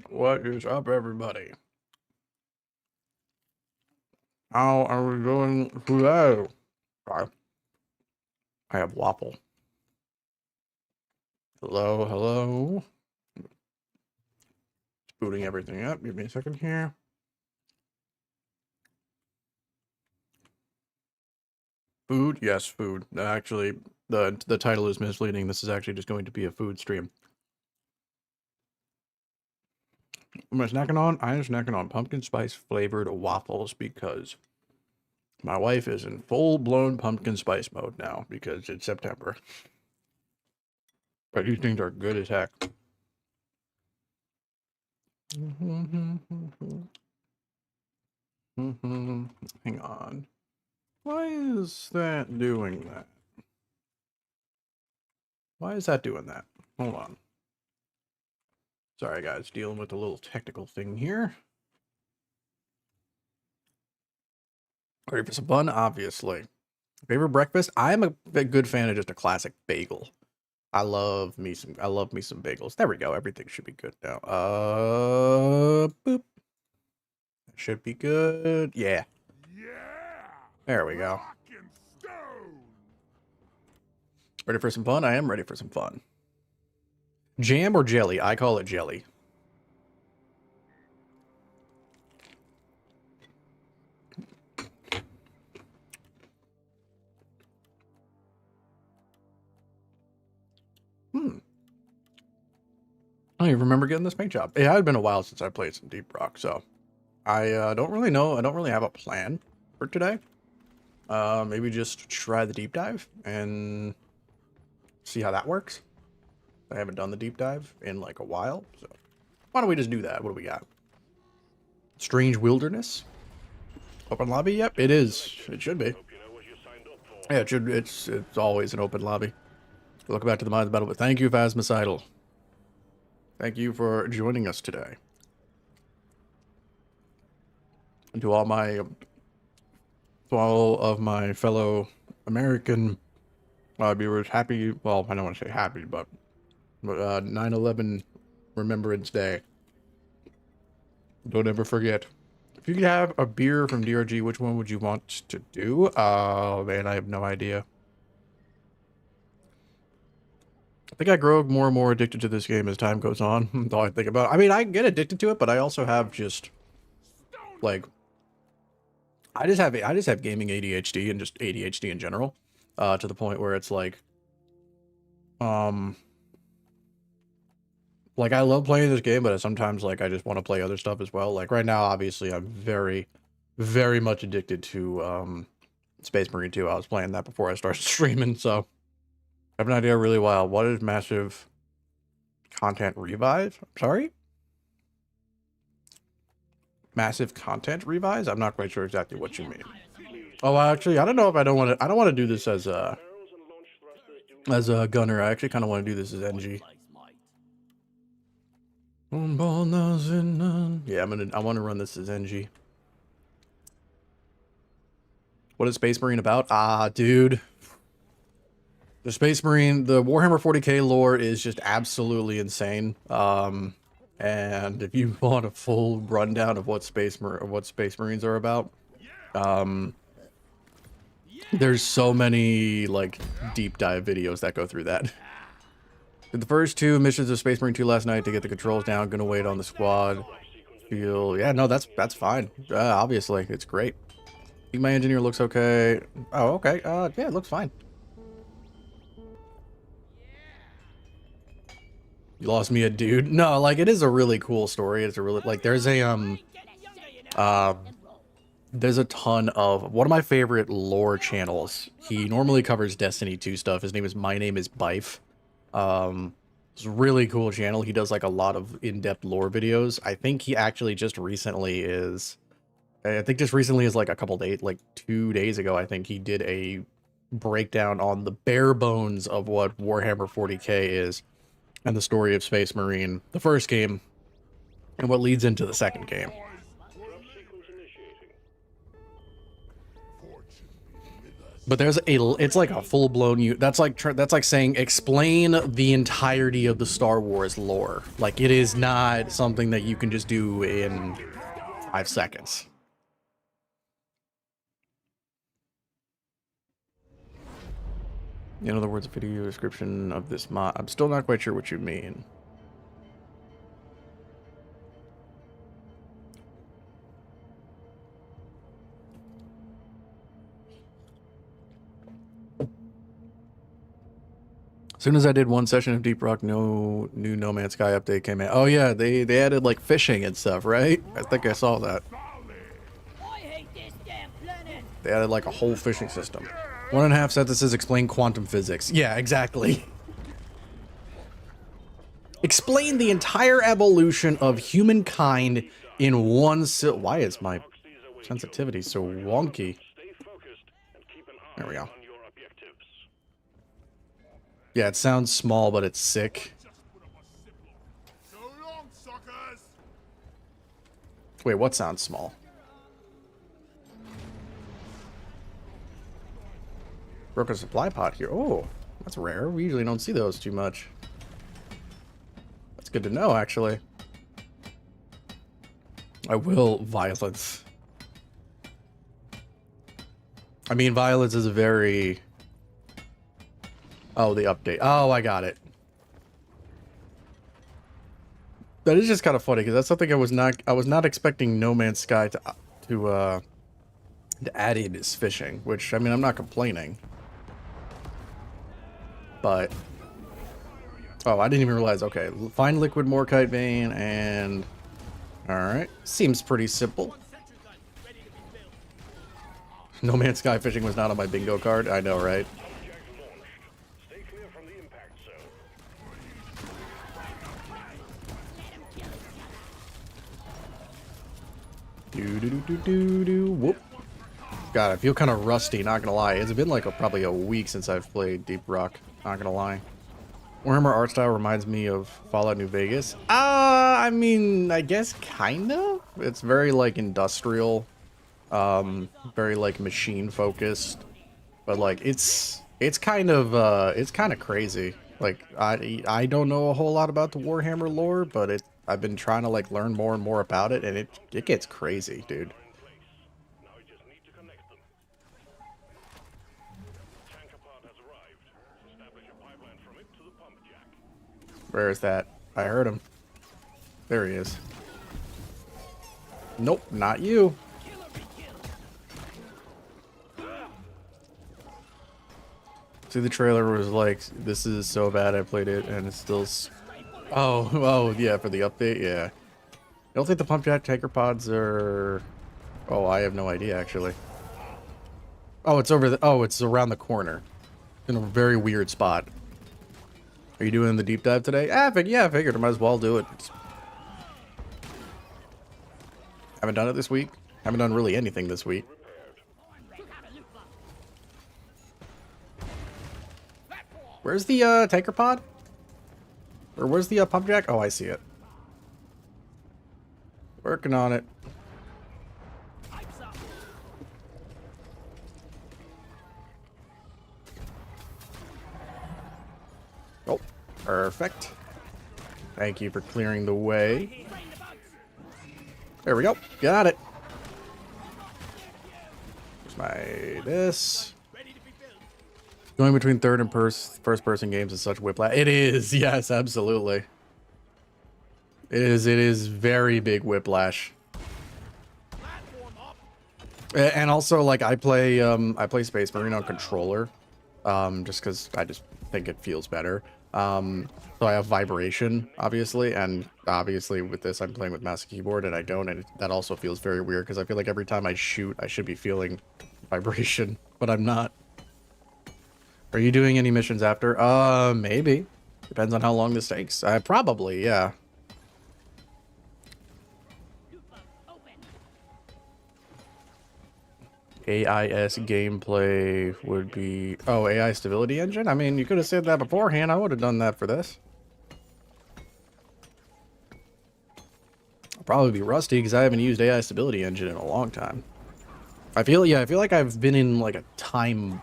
What is up, everybody? How are we doing today? Sorry, I have waffle. Hello, hello. Just booting everything up. Give me a second here. Food? Yes, food. Actually, the title is misleading. This is actually just going to be a food stream. What am I snacking on? I am snacking on pumpkin spice flavored waffles because my wife is in full-blown pumpkin spice mode now because it's September. But these things are good as heck. Hang on. Why is that doing that? Why is that doing that? Hold on. Sorry, guys. Dealing with a little technical thing here. Ready for some fun? Obviously. Favorite breakfast? I'm a good fan of just a classic bagel. I love me some bagels. There we go. Everything should be good now. Boop. That should be good. Yeah. There we go. Ready for some fun? I am ready for some fun. Jam or jelly? I call it jelly. I don't even remember getting this paint job. It had been a while since I played some Deep Rock, so I don't really know. I don't really have a plan for today. Maybe just try the deep dive and see how that works. I haven't done the deep dive in like a while, so why don't we just do that? What do we got? Strange Wilderness? Open lobby? Yep, it is. It should be. Yeah, it should. It's always an open lobby. Welcome back to the Minds Battle, but thank you, Phasmicidal. Thank you for joining us today. And to all of my fellow American viewers, happy, well, I don't want to say happy, but 9/11 Remembrance Day. Don't ever forget. If you could have a beer from DRG, which one would you want to do? Oh, man, I have no idea. I think I grow more and more addicted to this game as time goes on. That's all I think about. I mean, I get addicted to it, but I also have just, like, I just have gaming ADHD and just ADHD in general, to the point where it's like I love playing this game, but sometimes like I just want to play other stuff as well. Like right now, obviously, I'm very, very much addicted to Space Marine 2. I was playing that before I started streaming, so I have an idea really wild. What is massive content revive? Sorry? Massive content revise? I'm not quite sure exactly what you mean. Oh, actually, I don't know if I don't want to do this as a gunner. I actually kind of want to do this as NG. Yeah, I want to run this as NG. What is Space Marine about? Ah, dude. The Space Marine, the Warhammer 40k lore is just absolutely insane. And if you want a full rundown of what Space Marines are about, there's so many like deep dive videos that go through that. Did the first 2 missions of Space Marine 2 last night to get the controls down. Gonna wait on the squad. Yeah, no, that's fine. Obviously, it's great. I think my engineer looks okay. Oh, okay. Yeah, it looks fine. You lost me a dude. No, like it is a really cool story. It's a really like there's a ton of one of my favorite lore channels. He normally covers Destiny 2 stuff. His name is My Name is Bife. It's a really cool channel. He does like a lot of in-depth lore videos. I think he actually just recently is like a couple days, like 2 days ago, I think he did a breakdown on the bare bones of what Warhammer 40k is and the story of Space Marine, the first game, and what leads into the second game. But there's it's like a full-blown that's like saying explain the entirety of the Star Wars lore. Like, it is not something that you can just do in 5 seconds. In other words, a video description of this mod. I'm still not quite sure what you mean. As soon as I did one session of Deep Rock, no new No Man's Sky update came in. Oh yeah, they added like fishing and stuff, right? I think I saw that. They added like a whole fishing system. 1.5 sentences explain quantum physics. Yeah, exactly. Explain the entire evolution of humankind in one Why is my sensitivity so wonky? There we go. Yeah, it sounds small, but it's sick. Wait, what sounds small? Broke a supply pod here. Oh, that's rare. We usually don't see those too much. That's good to know, actually. I will violence. I mean, violence is a very... Oh, the update. Oh, I got it. That is just kind of funny because that's something I was not expecting No Man's Sky to add in is fishing, which I mean I'm not complaining. But oh, I didn't even realize. Okay, find liquid morkite vein and all right, seems pretty simple. No Man's Sky fishing was not on my bingo card. I know, right? Whoop. God, I feel kind of rusty, not gonna lie. It's been like probably a week since I've played Deep Rock, not gonna lie. Warhammer art style reminds me of Fallout New Vegas. I mean, I guess kind of. It's very like industrial, very like machine focused, but like it's kind of crazy. Like I don't know a whole lot about the Warhammer lore, but I've been trying to like learn more and more about it, and it gets crazy, dude. Where is that? I heard him. There he is. Nope, not you. See, the trailer was like, this is so bad I played it, and it's still... Oh, yeah, for the update, yeah. I don't think the pump jack tanker pods are... Oh, I have no idea, actually. Oh, it's over the... Oh, it's around the corner. In a very weird spot. Are you doing the deep dive today? Yeah, I figured I might as well do it. Haven't done it this week. Haven't done really anything this week. Where's the tanker pod? Or where's the pump jack? Oh, I see it. Working on it. Oh, perfect. Thank you for clearing the way. There we go. Got it. Here's my this. Going between third and first person games is such whiplash. It is, yes, absolutely. It is very big whiplash. And also, like, I play Space Marine on controller, just because I just think it feels better. So I have vibration, obviously, and obviously with this I'm playing with mouse and keyboard, and I don't, and that also feels very weird because I feel like every time I shoot, I should be feeling vibration, but I'm not. Are you doing any missions after? Maybe. Depends on how long this takes. Probably, yeah. AIS gameplay would be... Oh, AI stability engine? I mean, you could have said that beforehand. I would have done that for this. I'll probably be rusty because I haven't used AI stability engine in a long time. I feel like I've been in like a time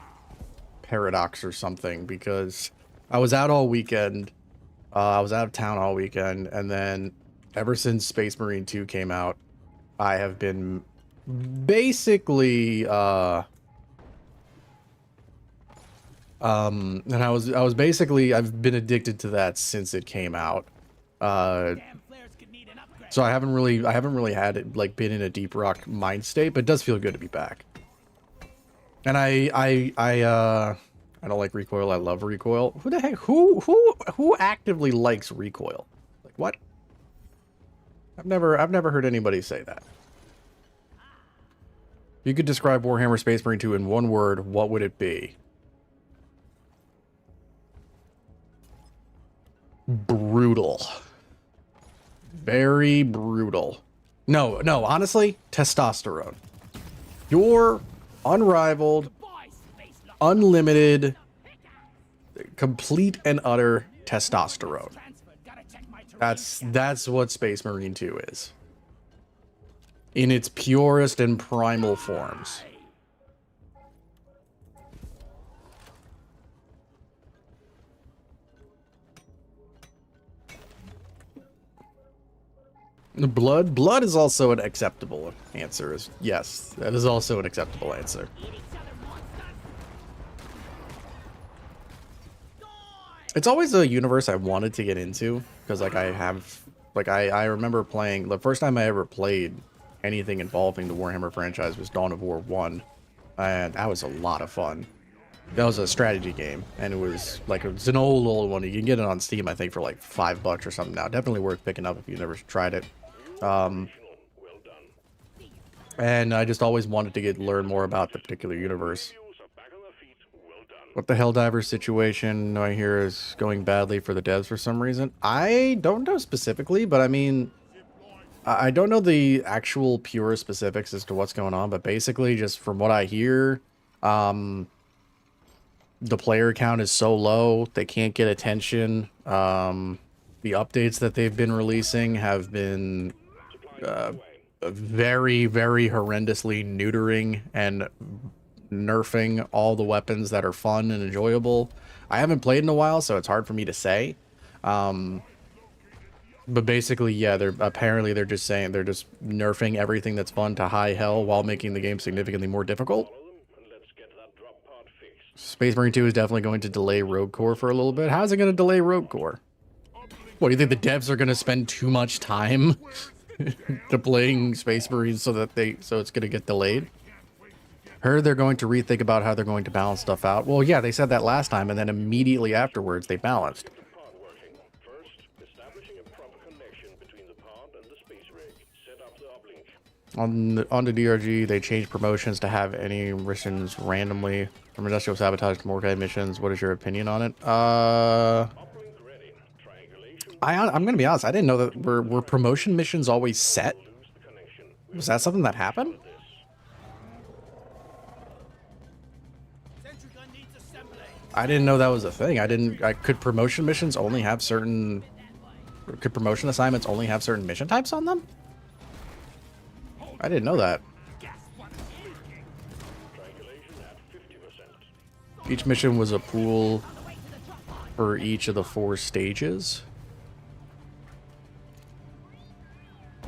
paradox or something, because I was out all weekend. I was out of town all weekend, and then ever since Space Marine 2 came out, I have been basically and I was basically, I've been addicted to that since it came out. So I haven't really had it like been in a deep rock mind state, but it does feel good to be back. And I don't like recoil. I love recoil. Who the heck? Who actively likes recoil? Like what? I've never heard anybody say that. If you could describe Warhammer Space Marine 2 in one word, what would it be? Brutal. Very brutal. No, honestly, testosterone. Your unrivaled, unlimited, complete and utter testosterone. That's what Space Marine 2 is. In its purest and primal forms. Blood is also an acceptable answer. Yes, that is also an acceptable answer. It's always a universe I wanted to get into, because like I remember playing, the first time I ever played anything involving the Warhammer franchise was Dawn of War 1, and that was a lot of fun. That was a strategy game, and it was an old one. You can get it on Steam, I think, for like $5 or something now. Definitely worth picking up if you've never tried it. And I just always wanted to learn more about the particular universe. What the Helldiver situation I hear is going badly for the devs for some reason. I don't know specifically, but I mean, I don't know the actual pure specifics as to what's going on, but basically just from what I hear, the player count is so low, they can't get attention. The updates that they've been releasing have been very, very horrendously neutering and nerfing all the weapons that are fun and enjoyable. I haven't played in a while, so it's hard for me to say. But basically, yeah, they're just saying they're just nerfing everything that's fun to high hell while making the game significantly more difficult. Space Marine 2 is definitely going to delay Rogue Core for a little bit. How's it going to delay Rogue Core? What, do you think the devs are going to spend too much time to playing Space Marines so it's going to get delayed? Heard they're going to rethink about how they're going to balance stuff out. Well, yeah, they said that last time, and then immediately afterwards they balanced. On the DRG, they changed promotions to have any missions randomly from industrial sabotage to Morkai missions. What is your opinion on it? I'm gonna be honest. I didn't know that were promotion missions always set. Was that something that happened? I didn't know that was a thing. Could promotion missions only have certain? Could promotion assignments only have certain mission types on them? I didn't know that. Each mission was a pool for each of the 4 stages.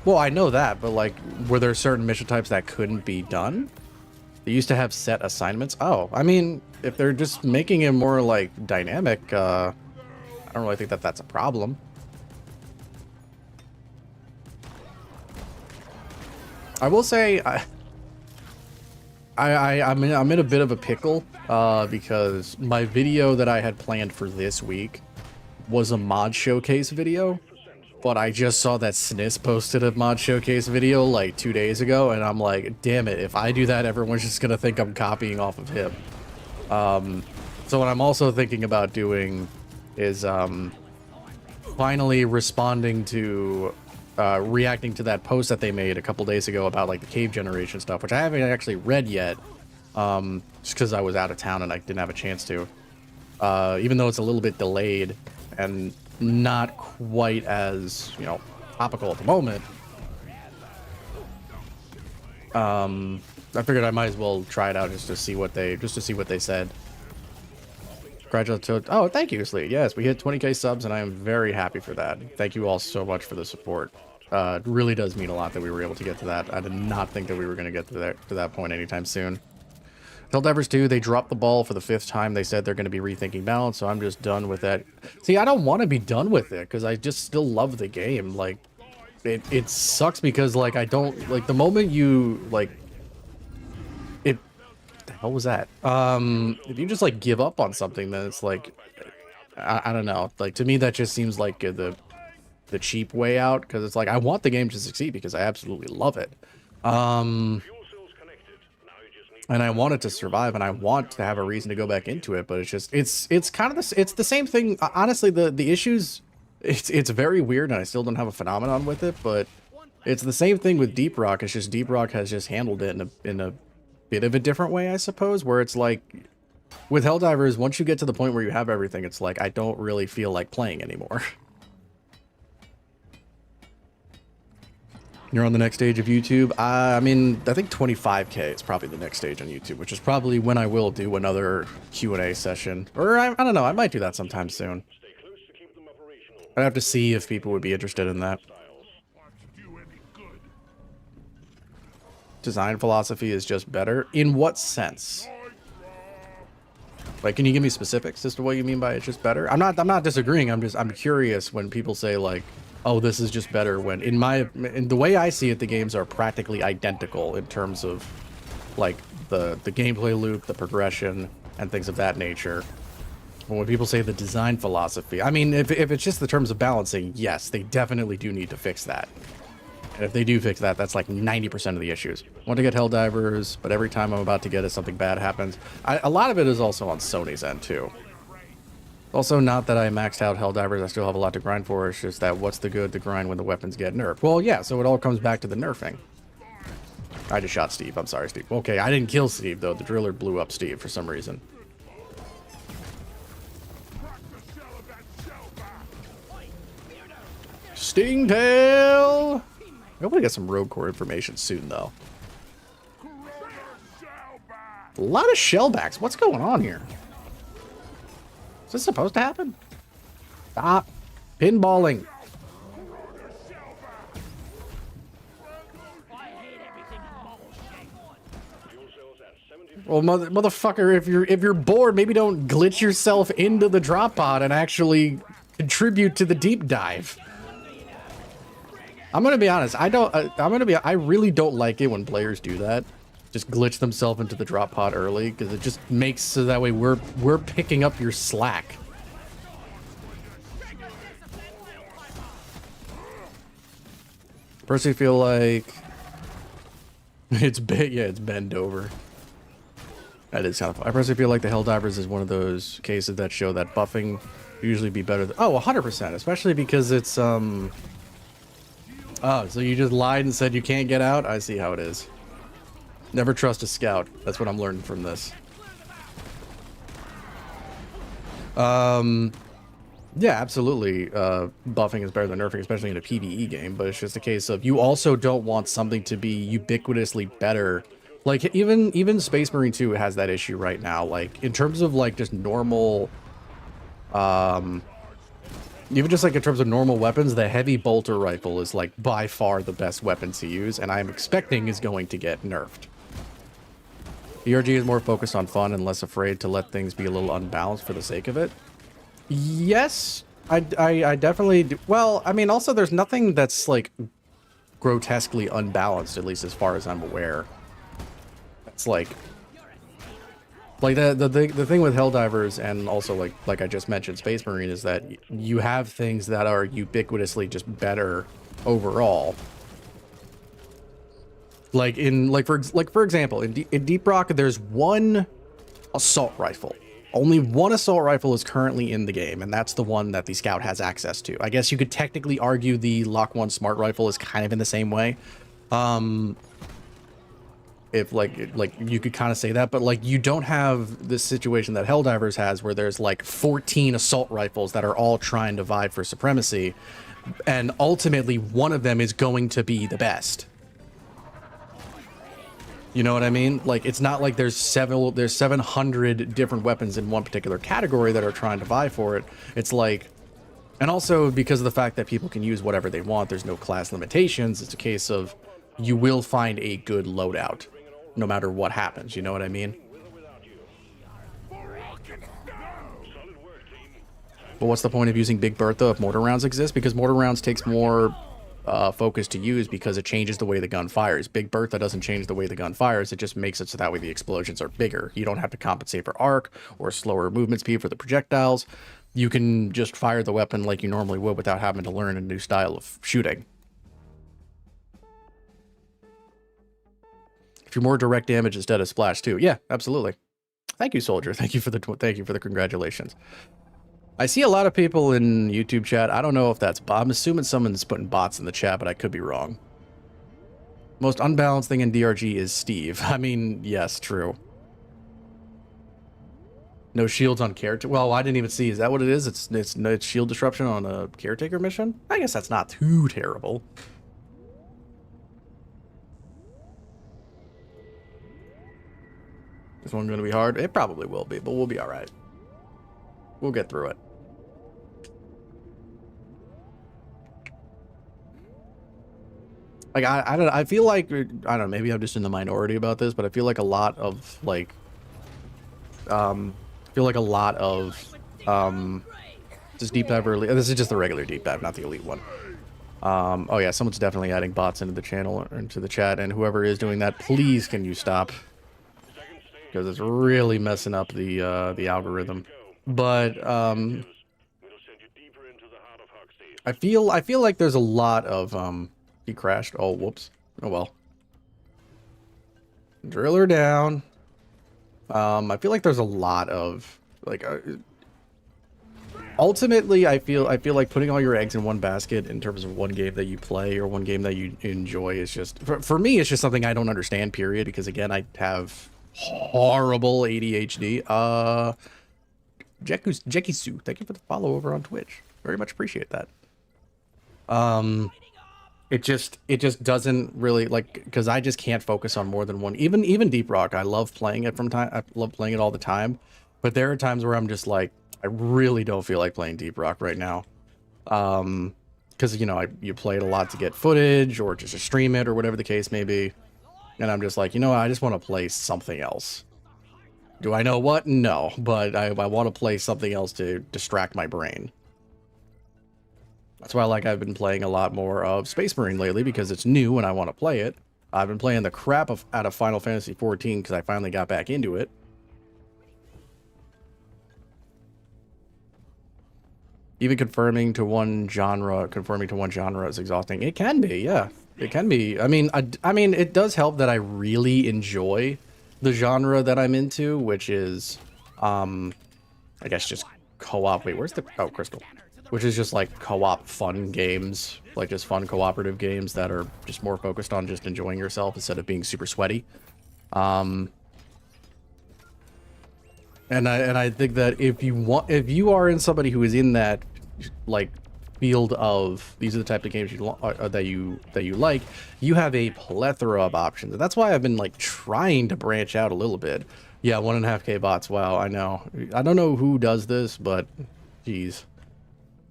Well, I know that, but like, were there certain mission types that couldn't be done? They used to have set assignments. Oh, I mean, if they're just making it more like dynamic, I don't really think that that's a problem. I will say I'm in a bit of a pickle because my video that I had planned for this week was a mod showcase video, but I just saw that SNIS posted a mod showcase video like 2 days ago, and I'm like, damn it, if I do that, everyone's just gonna think I'm copying off of him. So what I'm also thinking about doing is finally responding to reacting to that post that they made a couple days ago about like the cave generation stuff, which I haven't actually read yet, just because I was out of town and I didn't have a chance to. Even though it's a little bit delayed and not quite as, you know, topical at the moment, I figured I might as well try it out just to see what they said. Congratulations. Oh, thank you, Sleet. Yes, we hit 20k subs, and I am very happy for that. Thank you all so much for the support. It really does mean a lot that we were able to get to that. I did not think that we were going to get to that point anytime soon. Helldivers 2, they dropped the ball for the 5th time. They said they're going to be rethinking balance, so I'm just done with that. See, I don't want to be done with it, because I just still love the game. Like, it sucks because, like, I don't... Like, the moment you, like... What the hell was that? If you just, like, give up on something, then it's like... I don't know. Like, to me, that just seems like the cheap way out, because it's like, I want the game to succeed because I absolutely love it. And I want it to survive, and I want to have a reason to go back into it, but it's just, it's kind of it's the same thing. Honestly, the issues, it's very weird, and I still don't have a phenomenon with it, but it's the same thing with Deep Rock. It's just Deep Rock has just handled it in a bit of a different way, I suppose, where it's like, with Helldivers, once you get to the point where you have everything, it's like, I don't really feel like playing anymore. You're on the next stage of YouTube. I mean, I think 25k is probably the next stage on YouTube, which is probably when I will do another Q&A session. Or I don't know, I might do that sometime soon. I'd have to see if people would be interested in that. Design philosophy is just better. In what sense? Like, can you give me specifics as to what you mean by it's just better? I'm not disagreeing. I'm curious when people say, like, oh, this is just better, when in the way I see it, the games are practically identical in terms of, like, the gameplay loop, the progression, and things of that nature. But when people say the design philosophy, I mean, if it's just the terms of balancing, yes, they definitely do need to fix that. And if they do fix that, that's like 90% of the issues. I want to get Helldivers, but every time I'm about to get it, something bad happens. A lot of it is also on Sony's end, too. Also, not that I maxed out Helldivers, I still have a lot to grind for. It's just that what's the good to grind when the weapons get nerfed? Well, yeah, so it all comes back to the nerfing. I just shot Steve. I'm sorry, Steve. Okay, I didn't kill Steve, though. The driller blew up Steve for some reason. Stingtail! I hope we get some road core information soon, though. A lot of shellbacks. What's going on here? Is this supposed to happen? Stop pinballing. Well, motherfucker, if you're bored, maybe don't glitch yourself into the drop pod and actually contribute to the deep dive. I'm gonna be honest. I really don't like it when players do that. Just glitch themselves into the drop pod early, because it just makes so that way we're picking up your slack. Personally feel like it's big. Yeah, it's bend over. That is kind of fun. I personally feel like the Helldivers is one of those cases that show that buffing usually be better than, oh, 100%, especially because it's oh, so you just lied and said you can't get out? I see how it is. Never trust a scout. That's what I'm learning from this. Yeah, absolutely. Buffing is better than nerfing, especially in a PvE game, but it's just a case of you also don't want something to be ubiquitously better. Like, even Space Marine 2 has that issue right now. Like, in terms of, like, just normal... even just, like, in terms of normal weapons, the heavy bolter rifle is, like, by far the best weapon to use, and I'm expecting is going to get nerfed. ERG is more focused on fun and less afraid to let things be a little unbalanced for the sake of it. Yes, I definitely do. Well, I mean, also there's nothing that's, like, grotesquely unbalanced, at least as far as I'm aware. It's like the thing with Helldivers and also like I just mentioned Space Marine is that you have things that are ubiquitously just better overall. Like for example, in Deep Rock, there's one assault rifle. Only one assault rifle is currently in the game, and that's the one that the Scout has access to. I guess you could technically argue the Lock 1 Smart Rifle is kind of in the same way. If like you could kind of say that, but like you don't have this situation that Helldivers has where there's like 14 assault rifles that are all trying to vie for supremacy, and ultimately one of them is going to be the best. You know what I mean? Like, it's not like there's 700 different weapons in one particular category that are trying to vie for it. It's like, and also because of the fact that people can use whatever they want, there's no class limitations. It's a case of you will find a good loadout no matter what happens. You know what I mean? But what's the point of using Big Bertha if mortar rounds exist? Because mortar rounds takes more focus to use because it changes the way the gun fires. Big Bertha doesn't change the way the gun fires. It just makes it so that way the explosions are bigger. You don't have to compensate for arc or slower movement speed for the projectiles. You can just fire the weapon like you normally would without having to learn a new style of shooting. If you're more direct damage instead of splash too. Yeah, absolutely. Thank you, Soldier. Thank you for the congratulations. I see a lot of people in YouTube chat. I don't know if that's... I'm assuming someone's putting bots in the chat, but I could be wrong. Most unbalanced thing in DRG is Steve. I mean, yes, true. No shields on Caretaker. Well, I didn't even see. Is that what it is? It's shield disruption on a Caretaker mission? I guess that's not too terrible. This one going to be hard? It probably will be, but we'll be all right. We'll get through it. Like, I don't know, I feel like, I don't know, maybe I'm just in the minority about this, but I feel like a lot of, like, just deep dive early, this is just the regular deep dive, not the elite one. Oh yeah, someone's definitely adding bots into the channel, or into the chat, and whoever is doing that, please can you stop? Because it's really messing up the algorithm. But, I feel like there's a lot of, he crashed. Oh, whoops. Oh, well. Drill her down. I feel like there's a lot of, like, ultimately, I feel like putting all your eggs in one basket in terms of one game that you play or one game that you enjoy is just, for me, it's just something I don't understand, period, because, again, I have horrible ADHD. Jekisu, thank you for the follow over on Twitch. Very much appreciate that. It just doesn't really, like, because I just can't focus on more than one. Even Deep Rock, I love playing it I love playing it all the time, but there are times where I'm just like, I really don't feel like playing Deep Rock right now. Because, you know, you play it a lot to get footage or just to stream it or whatever the case may be. And I'm just like, you know, I just want to play something else. Do I know what? No, but I want to play something else to distract my brain. That's why, like, I've been playing a lot more of Space Marine lately because it's new and I want to play it. I've been playing the crap out of Final Fantasy XIV because I finally got back into it. Even conforming to one genre is exhausting. It can be, yeah. It can be. I mean, it does help that I really enjoy the genre that I'm into, which is, I guess just co-op. Wait, where's the... Oh, Crystal. Which is just like co-op fun games, like just fun cooperative games that are just more focused on just enjoying yourself instead of being super sweaty. And I think that if you are in somebody who is in that like field of these are the type of games that you like, you have a plethora of options. And that's why I've been like trying to branch out a little bit. Yeah, 1.5K bots. Wow, I know. I don't know who does this, but geez.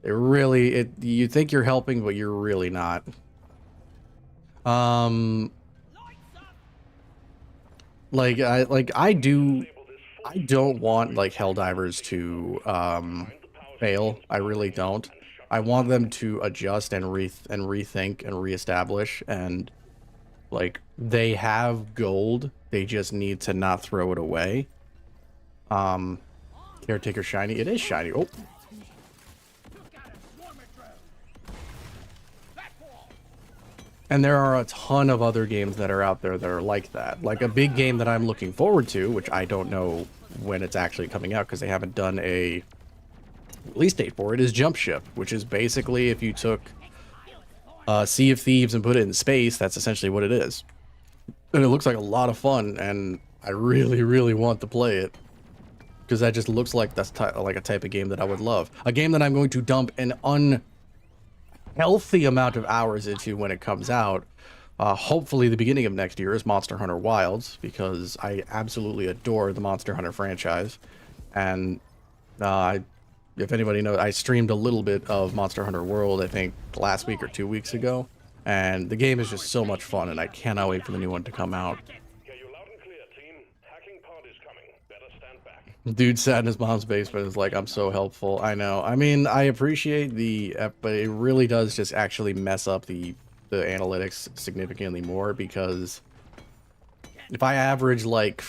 You think you're helping, but you're really not. I don't want like Helldivers to fail. I really don't. I want them to adjust and rethink and reestablish, and like they have gold. They just need to not throw it away. Caretaker shiny. It is shiny. Oh. And there are a ton of other games that are out there that are like that. Like a big game that I'm looking forward to, which I don't know when it's actually coming out because they haven't done a release date for it, is Jump Ship, which is basically if you took Sea of Thieves and put it in space, that's essentially what it is. And it looks like a lot of fun, and I really, really want to play it. Because that just looks like that's like a type of game that I would love. A game that I'm going to dump an unhealthy amount of hours into when it comes out, Hopefully the beginning of next year is Monster Hunter Wilds, because I absolutely adore the Monster Hunter franchise. And if anybody knows, I streamed a little bit of Monster Hunter World, I think last week or 2 weeks ago. And the game is just so much fun, and I cannot wait for the new one to come out. Dude sat in his mom's basement is like, I'm so helpful. I know. I mean, I appreciate but it really does just actually mess up the analytics significantly more, because if I average like,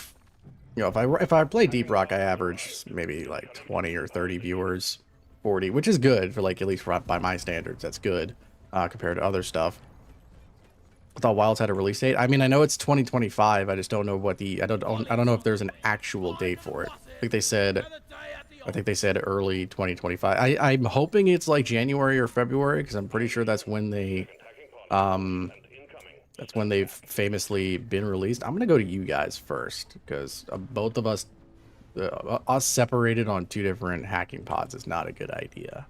you know, if I play Deep Rock, I average maybe like 20 or 30 viewers, 40, which is good for like, at least by my standards, that's good compared to other stuff. I thought Wilds had a release date. I mean, I know it's 2025. I just don't know what I don't know if there's an actual date for it. I think they said early 2025. I'm hoping it's like January or February, because I'm pretty sure that's when they've famously been released. I'm gonna go to you guys first, because both of us separated on 2 different hacking pods is not a good idea.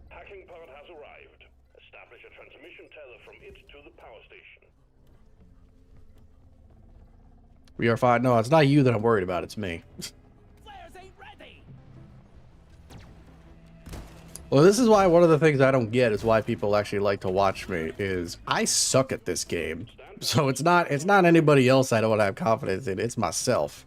Hacking pod has arrived. Establish a transmission tether from it to the power station. We are fine. No, it's not you that I'm worried about. It's me. Well, this is why one of the things I don't get is why people actually like to watch me is I suck at this game. So it's not anybody else I don't have confidence in. It's myself.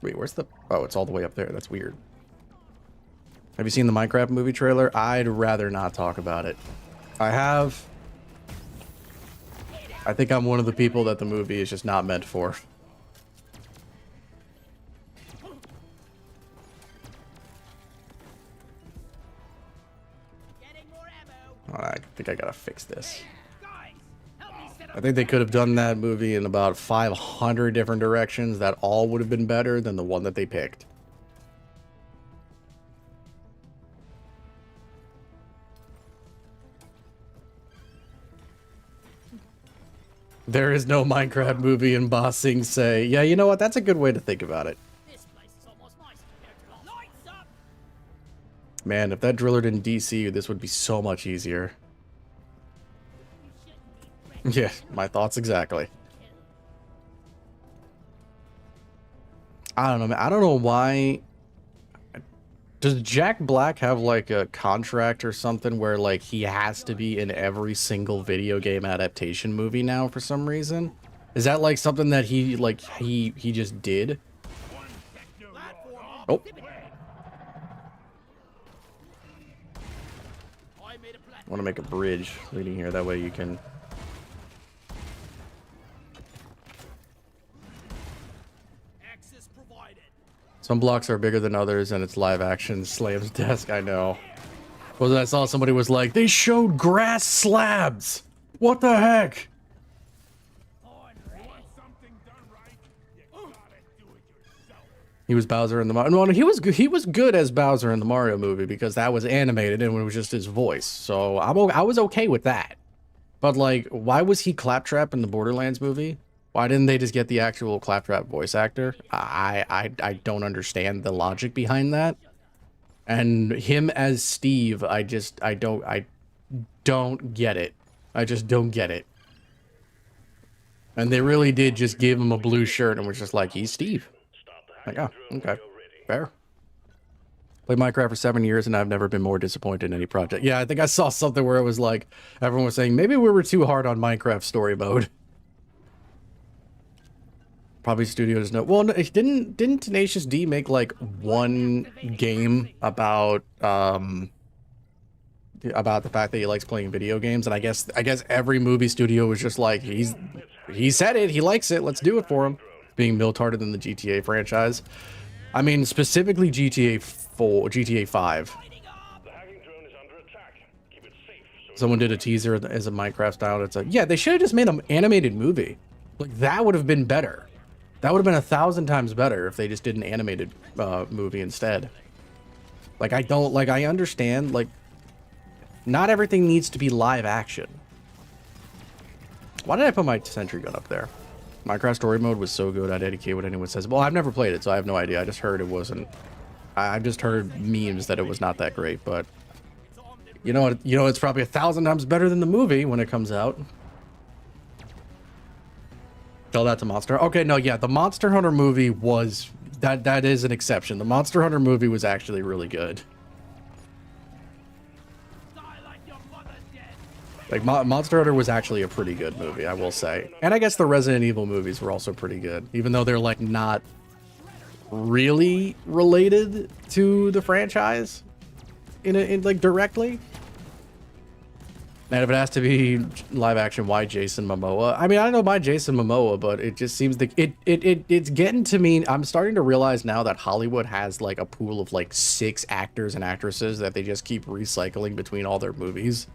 Wait, where's the... Oh, it's all the way up there. That's weird. Have you seen the Minecraft movie trailer? I'd rather not talk about it. I have. I think I'm one of the people that the movie is just not meant for. I think I gotta fix this. I think they could have done that movie in about 500 different directions that all would have been better than the one that they picked. There is no Minecraft movie in Bossing say, yeah, you know what? That's a good way to think about it. Man, if that driller didn't DC you, this would be so much easier. Yeah, my thoughts exactly. I don't know, man. I don't know why. Does Jack Black have like a contract or something where like he has to be in every single video game adaptation movie now for some reason? Is that like something that he just did? Oh. I want to make a bridge leading here, that way you can... Some blocks are bigger than others, and it's live action slams desk. I know. Well, I saw somebody was like, they showed grass slabs. What the heck? He was Bowser in the Mario. No, he was good as Bowser in the Mario movie because that was animated and it was just his voice. So I was okay with that. But like, why was he Claptrap in the Borderlands movie? Why didn't they just get the actual Claptrap voice actor? I don't understand the logic behind that. And him as Steve, I don't get it. I just don't get it. And they really did just give him a blue shirt and was just like, he's Steve. Like, oh, okay. Fair. Played Minecraft for 7 years and I've never been more disappointed in any project. Yeah, I think I saw something where it was like, everyone was saying, maybe we were too hard on Minecraft story mode. Probably studios know. Well, didn't Tenacious D make like one game about the fact that he likes playing video games? And I guess every movie studio was just like, he said it, he likes it, let's do it for him. Being milk-harder than the GTA franchise. I mean, specifically GTA 5. Someone did a teaser as a Minecraft style. It's like, yeah, they should have just made an animated movie. Like, that would have been better. That would have been 1,000 times better if they just did an animated movie instead. Like, I understand, like, not everything needs to be live action. Why did I put my sentry gun up there? Minecraft story mode was so good, I dedicate what anyone says. Well, I've never played it, so I have no idea. I just heard it wasn't. I've just heard memes that it was not that great, but you know what? You know, it's probably 1,000 times better than the movie when it comes out. Tell that to Monster. Okay, no, yeah, the Monster Hunter movie was that is an exception. The Monster Hunter movie was actually really good. Like, Monster Hunter was actually a pretty good movie, I will say. And I guess the Resident Evil movies were also pretty good, even though they're, like, not really related to the franchise in like, directly. And if it has to be live action, why Jason Momoa? I mean, I don't know why Jason Momoa, but it just seems that it's getting to me. I'm starting to realize now that Hollywood has, like, a pool of, like, 6 actors and actresses that they just keep recycling between all their movies.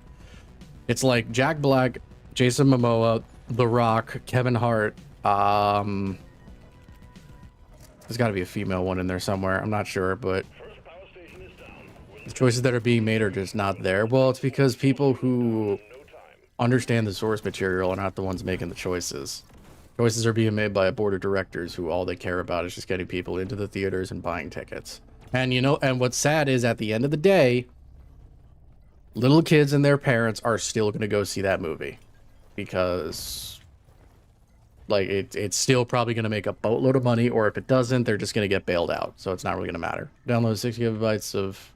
It's like Jack Black, Jason Momoa, The Rock, Kevin Hart. There's got to be a female one in there somewhere. I'm not sure, but the choices that are being made are just not there. Well, it's because people who understand the source material are not the ones making the choices. Choices are being made by a board of directors who all they care about is just getting people into the theaters and buying tickets. And, you know, and what's sad is at the end of the day, little kids and their parents are still going to go see that movie because, like, it's still probably going to make a boatload of money, or if it doesn't, they're just going to get bailed out. So it's not really going to matter. Download 6 gigabytes of...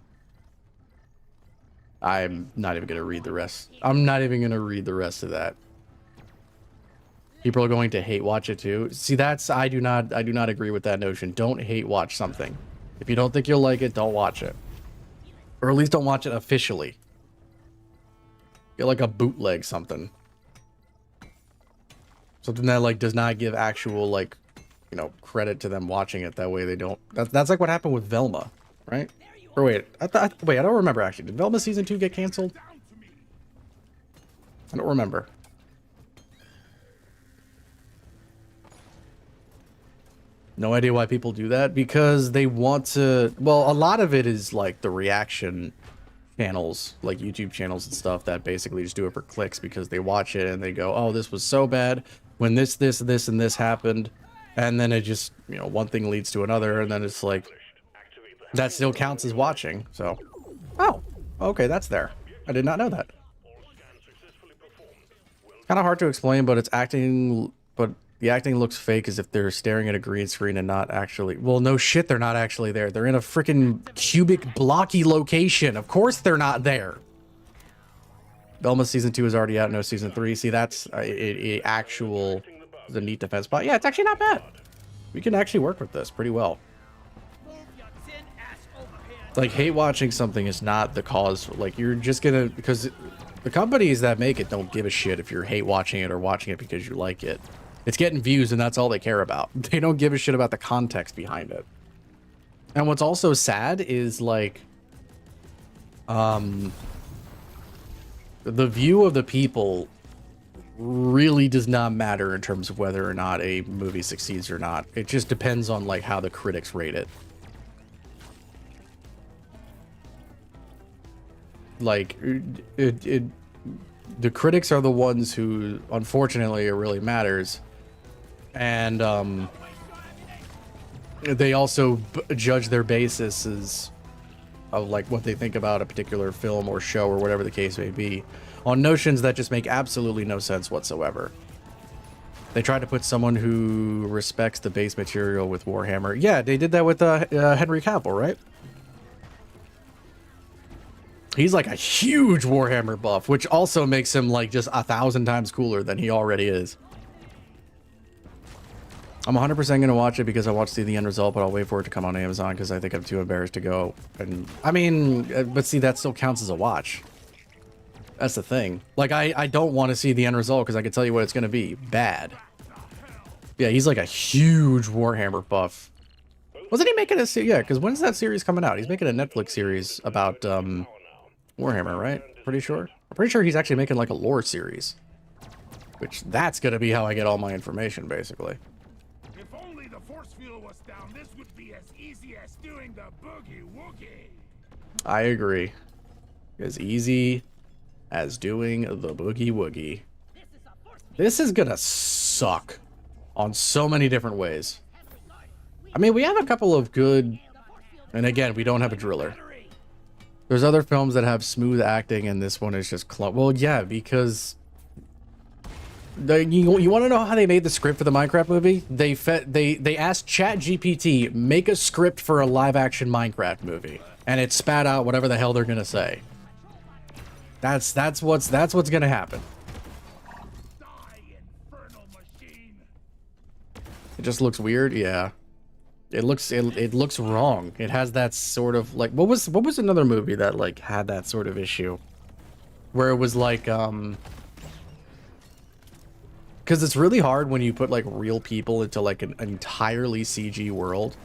I'm not even going to read the rest. I'm not even going to read the rest of that. People are going to hate watch it too. See, that's... I do not agree with that notion. Don't hate watch something. If you don't think you'll like it, don't watch it. Or at least don't watch it officially. Get like a bootleg something that like does not give actual, like, you know, credit to them watching it. That way they don't. That's like what happened with Velma, right? Or wait, I don't remember actually. Did Velma season 2 get canceled? I don't remember. No idea why people do that, because they want to. Well, a lot of it is like the reaction channels, like YouTube channels and stuff, that basically just do it for clicks because they watch it and they go, oh, this was so bad when this and this happened, and then it just, you know, one thing leads to another, and then it's like that still counts as watching. So, oh, okay, that's there. I did not know that. Kind of hard to explain, but it's acting, but the acting looks fake as if they're staring at a green screen and not actually... Well, no shit, they're not actually there. They're in a freaking cubic, blocky location. Of course they're not there. Velma season 2 is already out. No season 3. See, that's a actual... The neat defense spot. Yeah, it's actually not bad. We can actually work with this pretty well. Like, hate watching something is not the cause. Like, you're just gonna... Because the companies that make it don't give a shit if you're hate watching it or watching it because you like it. It's getting views, and that's all they care about. They don't give a shit about the context behind it. And what's also sad is, like, the view of the people really does not matter in terms of whether or not a movie succeeds or not. It just depends on, like, how the critics rate it. Like, the critics are the ones who, unfortunately, it really matters. And they also judge their basis of, like, what they think about a particular film or show or whatever the case may be on notions that just make absolutely no sense whatsoever. They tried to put someone who respects the base material with Warhammer. Yeah, they did that with Henry Cavill, right? He's like a huge Warhammer buff, which also makes him like just 1,000 times cooler than he already is. I'm 100% going to watch it because I want to see the end result, but I'll wait for it to come on Amazon because I think I'm too embarrassed to go. And I mean, but see, that still counts as a watch. That's the thing. Like, I don't want to see the end result because I can tell you what it's going to be. Bad. Yeah, he's like a huge Warhammer buff. Wasn't he making a series? Yeah, because when's that series coming out? He's making a Netflix series about Warhammer, right? Pretty sure. I'm pretty sure he's actually making like a lore series. Which, that's going to be how I get all my information, basically. If only the force field was down, this would be as easy as doing the boogie woogie. I agree. As easy as doing the boogie woogie. This is gonna suck on so many different ways. I mean, we have a couple of good, and again, we don't have a driller. There's other films that have smooth acting, and this one is just well, yeah, because you want to know how they made the script for the Minecraft movie? They asked ChatGPT, make a script for a live-action Minecraft movie, and it spat out whatever the hell they're gonna say. That's what's gonna happen. It just looks weird, yeah. It looks wrong. It has that sort of like what was another movie that like had that sort of issue, where it was like because it's really hard when you put like real people into like an entirely CG world,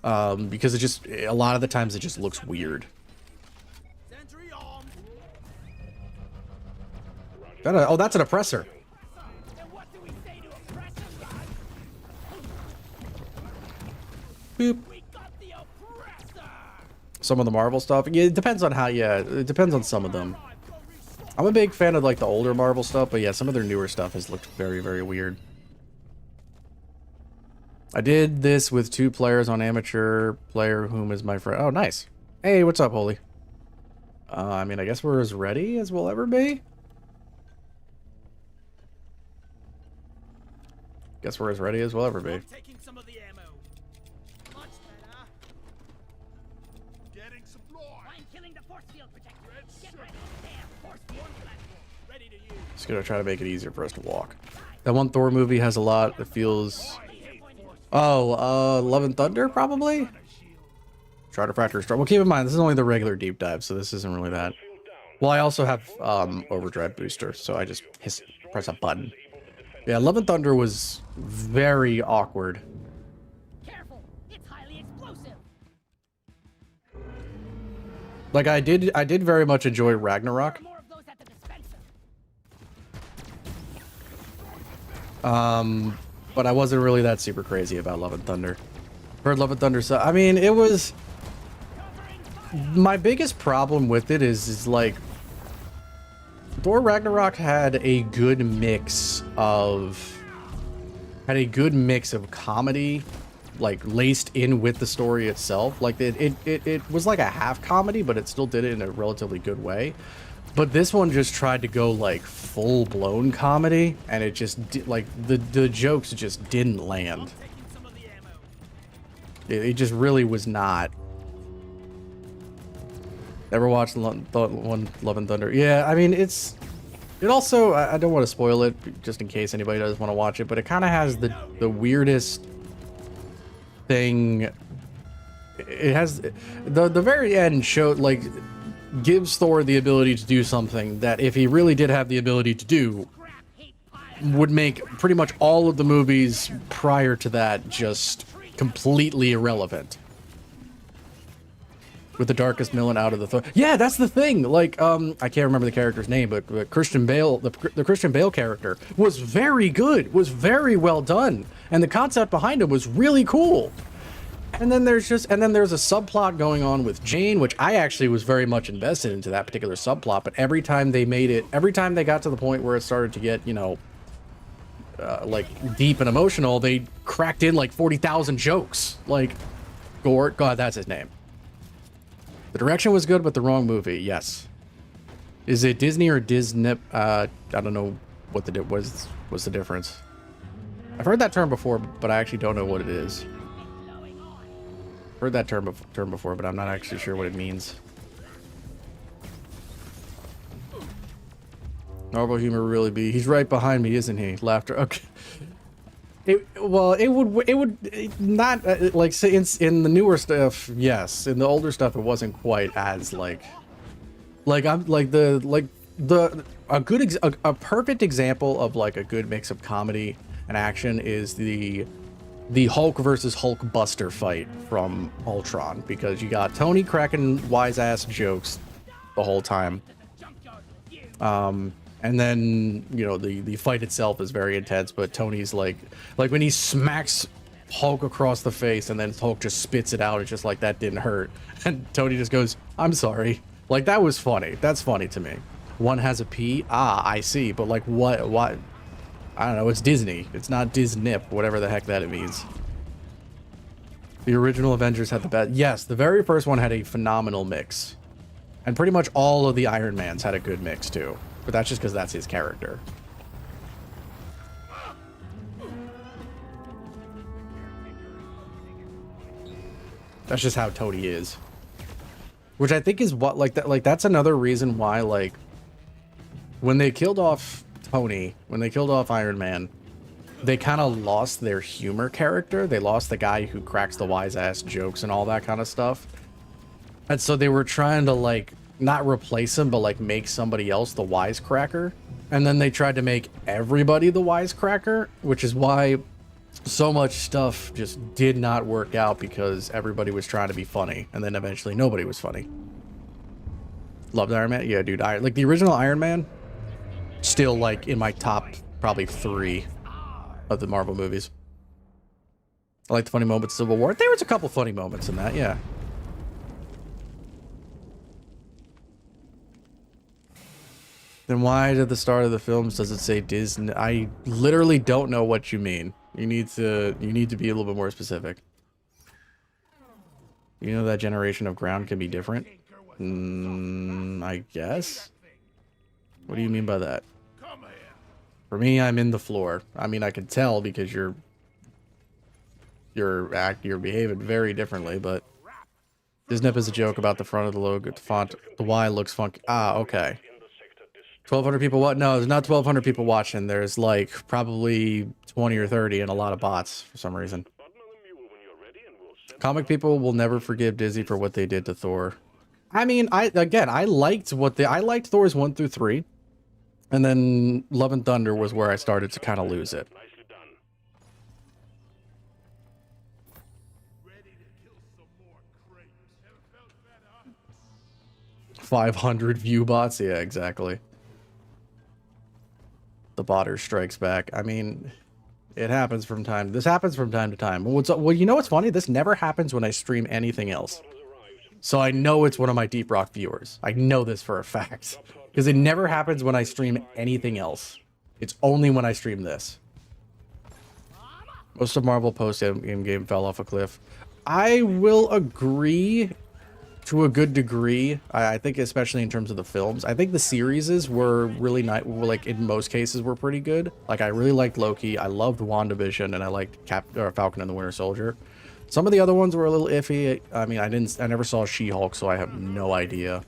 because it just a lot of the times it just looks weird. Oh, that's an oppressor. Boop. Some of the Marvel stuff, yeah, it depends on how. Yeah, it depends on some of them. I'm a big fan of like the older Marvel stuff, but yeah, some of their newer stuff has looked very, very weird. I did this with 2 players on amateur player, whom is my friend. Oh, nice. Hey, what's up, Holy? I mean, I guess we're as ready as we'll ever be. Guess we're as ready as we'll ever be. Taking some of the ammo. Much better. Getting supplies. I'm killing the force field protector. Get ready. Damn, force field platform. Ready to use. Just gonna try to make it easier for us to walk. That one Thor movie has a lot that feels... Oh, Love and Thunder, probably? Charter Star. Well, keep in mind, this is only the regular deep dive, so this isn't really that. Well, I also have overdrive booster, so I just press a button. Yeah, Love and Thunder was very awkward. Careful, it's highly explosive. Like I did very much enjoy Ragnarok. More of those at the dispenser. But I wasn't really that super crazy about Love and Thunder. Heard Love and Thunder, so I mean, it was my biggest problem with it is like Thor Ragnarok had a good mix of comedy, like laced in with the story itself. Like it was like a half comedy, but it still did it in a relatively good way. But this one just tried to go like full blown comedy, and it just like the jokes just didn't land. It just really was not. Ever watched one Love and Thunder? Yeah, I mean it also, I don't want to spoil it just in case anybody does want to watch it, but it kind of has the weirdest thing. It has the very end show like gives Thor the ability to do something that if he really did have the ability to do would make pretty much all of the movies prior to that just completely irrelevant. With the darkest villain out of the Thor. Yeah, that's the thing. Like, I can't remember the character's name, but Christian Bale, the Christian Bale character was very good, was very well done, and the concept behind him was really cool. And then there's a subplot going on with Jane, which I actually was very much invested into that particular subplot. But every time they got to the point where it started to get, you know, like deep and emotional, they cracked in like 40,000 jokes. Like, Gort, God, that's his name. The direction was good, but the wrong movie. Yes. Is it Disney or Disney? I don't know what what's the difference. I've heard that term before, but I actually don't know what it is. Heard that term before, but I'm not actually sure what it means. Marvel humor really be. He's right behind me, isn't he? Laughter. Okay. It would not like say in the newer stuff. Yes, in the older stuff, it wasn't quite as like a perfect example of like a good mix of comedy and action is the Hulk versus Hulk Buster fight from Ultron, because you got Tony cracking wise ass jokes the whole time. And then, you know, the fight itself is very intense, but Tony's like when he smacks Hulk across the face and then Hulk just spits it out, it's just like, that didn't hurt. And Tony just goes, I'm sorry. Like, that was funny. That's funny to me. One has a P. Ah, I see. But like, what? I don't know, it's Disney. It's not Disnip, whatever the heck that it means. The original Avengers had the best. Yes, the very first one had a phenomenal mix. And pretty much all of the Iron Mans had a good mix too. But that's just because that's his character. That's just how Tony is. Which I think is what, like, that's another reason why, like, when they killed off Tony, when they killed off Iron Man, they kind of lost their humor character. They lost the guy who cracks the wise ass jokes and all that kind of stuff. And so they were trying to, like, not replace him, but, like, make somebody else the wisecracker. And then they tried to make everybody the wisecracker, which is why so much stuff just did not work out, because everybody was trying to be funny. And then eventually nobody was funny. Loved Iron Man? Yeah, dude. Like, the original Iron Man, still, like, in my top probably 3 of the Marvel movies. I like the funny moments of Civil War. There was a couple funny moments in that, yeah. Then why at the start of the films does it say Disney? I literally don't know what you mean. You need to be a little bit more specific. You know that generation of ground can be different? I guess. What do you mean by that? For me, I'm in the floor. I mean, I can tell because you're behaving very differently, but Disney is a joke about the front of the logo. The font, the Y looks funky. Ah, okay. 1,200 people what? No, there's not 1,200 people watching. There's like probably 20 or 30 and a lot of bots for some reason. Comic people will never forgive Disney for what they did to Thor. I mean, I liked Thor's 1 through 3. And then Love and Thunder was where I started to kind of lose it. 500 view bots? Yeah, exactly. The botter strikes back. I mean, it happens from time. This happens from time to time. Well, you know what's funny? This never happens when I stream anything else. So I know it's one of my Deep Rock viewers. I know this for a fact. Because it never happens when I stream anything else. It's only when I stream this. Most of Marvel post-game fell off a cliff. I will agree to a good degree. I think especially in terms of the films. I think the series were really nice. Like, in most cases, were pretty good. Like, I really liked Loki. I loved WandaVision. And I liked Falcon and the Winter Soldier. Some of the other ones were a little iffy. I mean, I never saw She-Hulk, so I have no idea.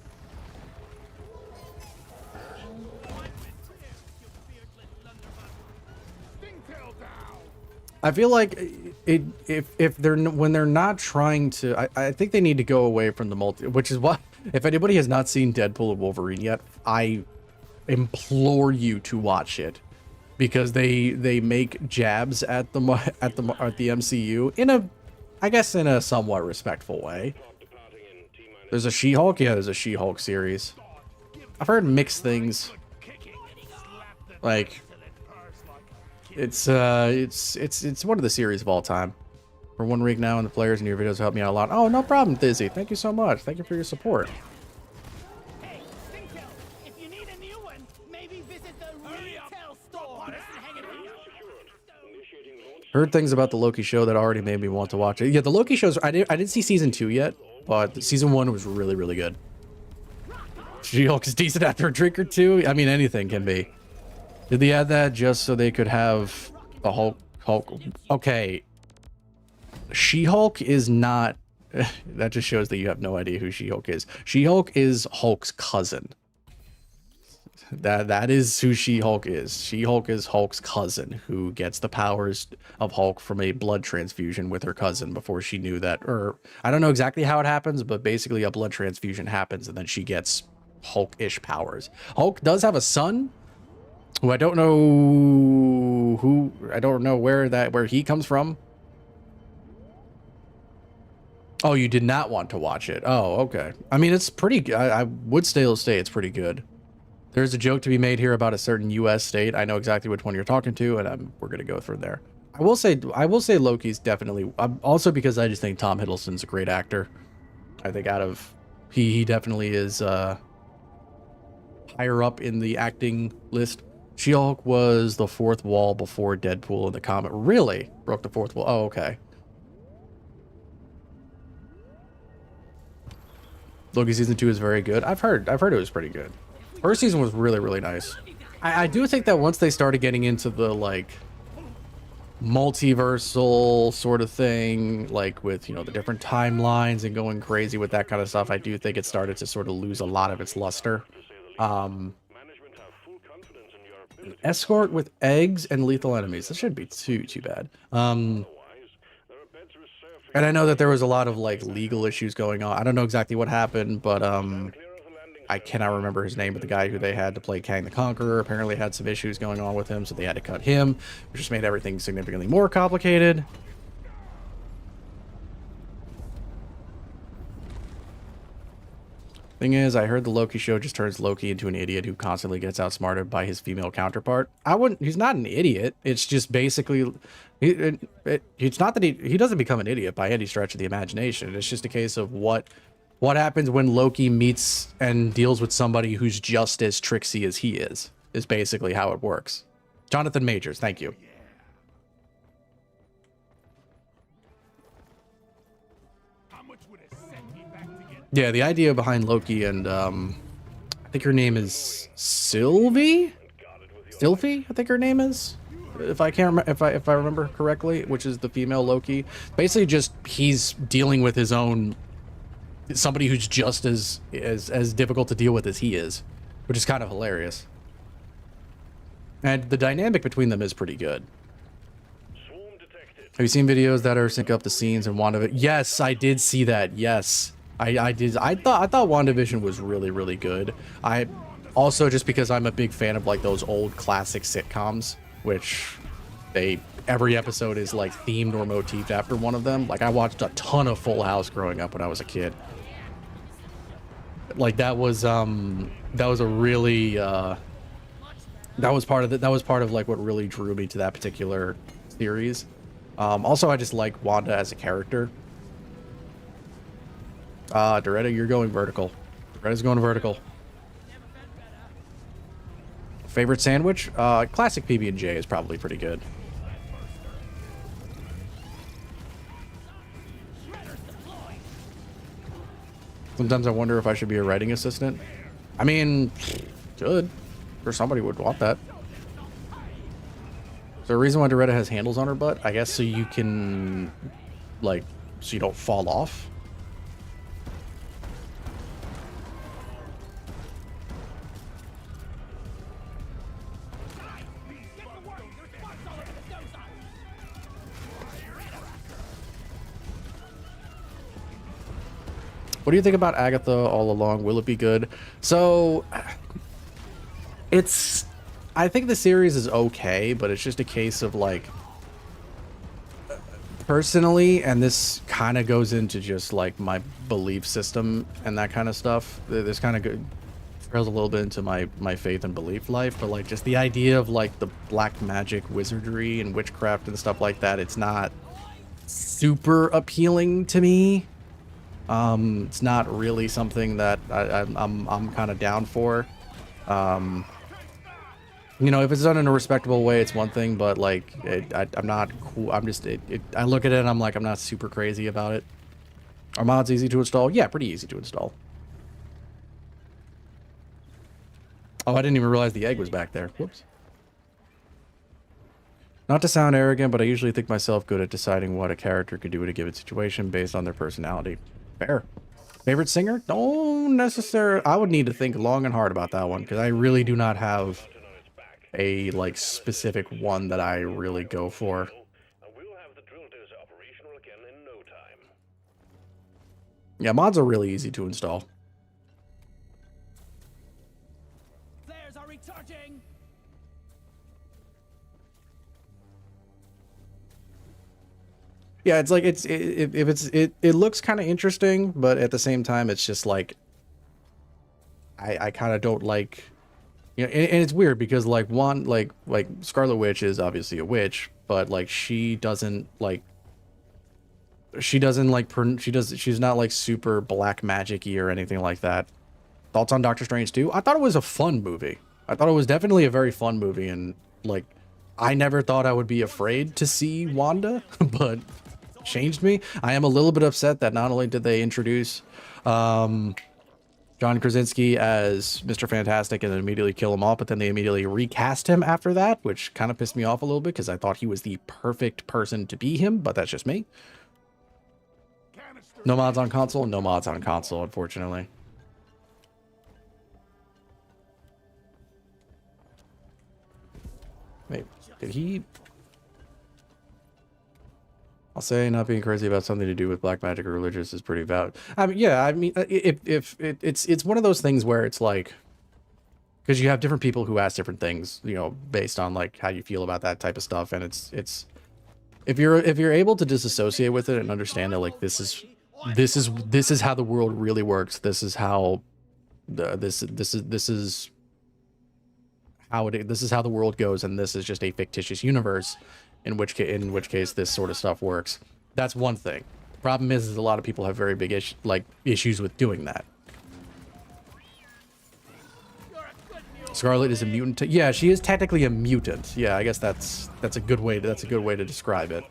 I feel like when they're not trying to, I think they need to go away from the which is why, if anybody has not seen Deadpool and Wolverine yet, I implore you to watch it, because they make jabs at the MCU in a, I guess, in a somewhat respectful way. There's a She-Hulk? Yeah, there's a She-Hulk series. I've heard mixed things. Like, it's one of the series of all time. For 1 week now, and the players in your videos help me out a lot. Oh, no problem, Dizzy. Thank you so much. Thank you for your support. Hey, Stinko, if you need a new one, maybe visit the retail store. Heard things about the Loki show that already made me want to watch it. Yeah, the Loki shows, I didn't see season 2 yet, but season 1 was really, really good. She-Hulk is decent after a drink or two. I mean, anything can be. Did they add that just so they could have the Hulk? Okay. She-Hulk is not... That just shows that you have no idea who She-Hulk is. She-Hulk is Hulk's cousin. That is who She-Hulk is. She-Hulk is Hulk's cousin, who gets the powers of Hulk from a blood transfusion with her cousin before she knew that. Or, I don't know exactly how it happens, but basically a blood transfusion happens and then she gets Hulk-ish powers. Hulk does have a son, who I don't know where he comes from. Oh, you did not want to watch it. Oh, okay. I mean, it's pretty good. I would still say it's pretty good. There's a joke to be made here about a certain U.S. state. I know exactly which one you're talking to, and we're gonna go from there. I will say Loki's definitely. Also because I just think Tom Hiddleston's a great actor. I think he definitely is higher up in the acting list She-Hulk was the fourth wall before Deadpool in the comic. Really? Broke the fourth wall. Oh, okay. Loki season 2 is very good. I've heard it was pretty good. First season was really, really nice. I do think that once they started getting into the like multiversal sort of thing, like with, you know, the different timelines and going crazy with that kind of stuff, I do think it started to sort of lose a lot of its luster. Management have full confidence in your ability. Escort with eggs and lethal enemies. This shouldn't be too bad. Otherwise, there are beds reserved for And I know that there was a lot of like legal issues going on. I don't know exactly what happened, but clear of the landing I cannot remember his name, but the guy who they had to play Kang the Conqueror apparently had some issues going on with him, so they had to cut him, which just made everything significantly more complicated. Thing is, I heard the Loki show just turns Loki into an idiot who constantly gets outsmarted by his female counterpart. He's not an idiot. It's just basically, it's not that he doesn't become an idiot by any stretch of the imagination. It's just a case of what happens when Loki meets and deals with somebody who's just as tricksy as he is basically how it works. Jonathan Majors, thank you. How much would it set me back to get Yeah, the idea behind Loki and I think her name is Sylvie? Sylvie, I think her name is. If I can't remember, if I remember correctly, which is the female Loki. Basically just he's dealing with his own somebody who's just as difficult to deal with as he is, which is kind of hilarious. And the dynamic between them is pretty good. swarm detected. Have you seen videos that are sync up the scenes and WandaVision? Yes, I did see that. Yes, I did. I thought WandaVision was really, really good. I also, just because I'm a big fan of like those old classic sitcoms, which every episode is like themed or motifed after one of them. Like I watched a ton of Full House growing up when I was a kid. Like that was a really that was part of like what really drew me to that particular series. Also, I just like Wanda as a character. Doretta, you're going vertical. Doretta's going vertical. Favorite sandwich? Classic PB&J is probably pretty good. Sometimes I wonder if I should be a writing assistant. I mean, should. Or somebody would want that. Is there a reason why Doretta has handles on her butt? I guess so you can, like, so you don't fall off. What do you think about Agatha all along? Will it be good? So, I think the series is okay, but it's just a case of like, personally, and this kind of goes into just like my belief system and that kind of stuff. This kind of trails a little bit into my faith and belief life, but like just the idea of like the black magic wizardry and witchcraft and stuff like that, it's not super appealing to me. It's not really something that I'm kind of down for. You know, if it's done in a respectable way, it's one thing, but like I'm not cool. I'm just I look at it and I'm like, I'm not super crazy about it. Are mods easy to install? Yeah, pretty easy to install. Oh, I didn't even realize the egg was back there. Whoops. Not to sound arrogant, but I usually think myself good at deciding what a character could do in a given situation based on their personality. Fair. Favorite singer? Don't necessarily. I would need to think long and hard about that one because I really do not have a like specific one that I really go for. We'll have the drill dozer operational again in no time. Yeah, mods are really easy to install. Flares are recharging. Yeah, it's like it looks kind of interesting, but at the same time, it's just like I kind of don't like, you know, and it's weird because like Scarlet Witch is obviously a witch, but like she's not like super black magic-y or anything like that. Thoughts on Doctor Strange 2? I thought it was a fun movie. I thought it was definitely a very fun movie, and like, I never thought I would be afraid to see Wanda, but changed me. I am a little bit upset that not only did they introduce John Krasinski as Mr. Fantastic and then immediately kill him off, but then they immediately recast him after that, which kind of pissed me off a little bit because I thought he was the perfect person to be him, but that's just me. No mods on console? No mods on console, unfortunately. Wait, did he... I'll say not being crazy about something to do with black magic or religious is pretty valid. I mean, yeah, I mean, if it's one of those things where it's like, because you have different people who ask different things, you know, based on like how you feel about that type of stuff, and it's if you're able to disassociate with it and understand that like this is how the world really works. This is how this is how the world goes, and this is just a fictitious universe. In which case this sort of stuff works. That's one thing. Problem is a lot of people have very big issues with doing that. Scarlet is a mutant. Yeah, she is technically a mutant. Yeah, I guess that's a good way to describe it.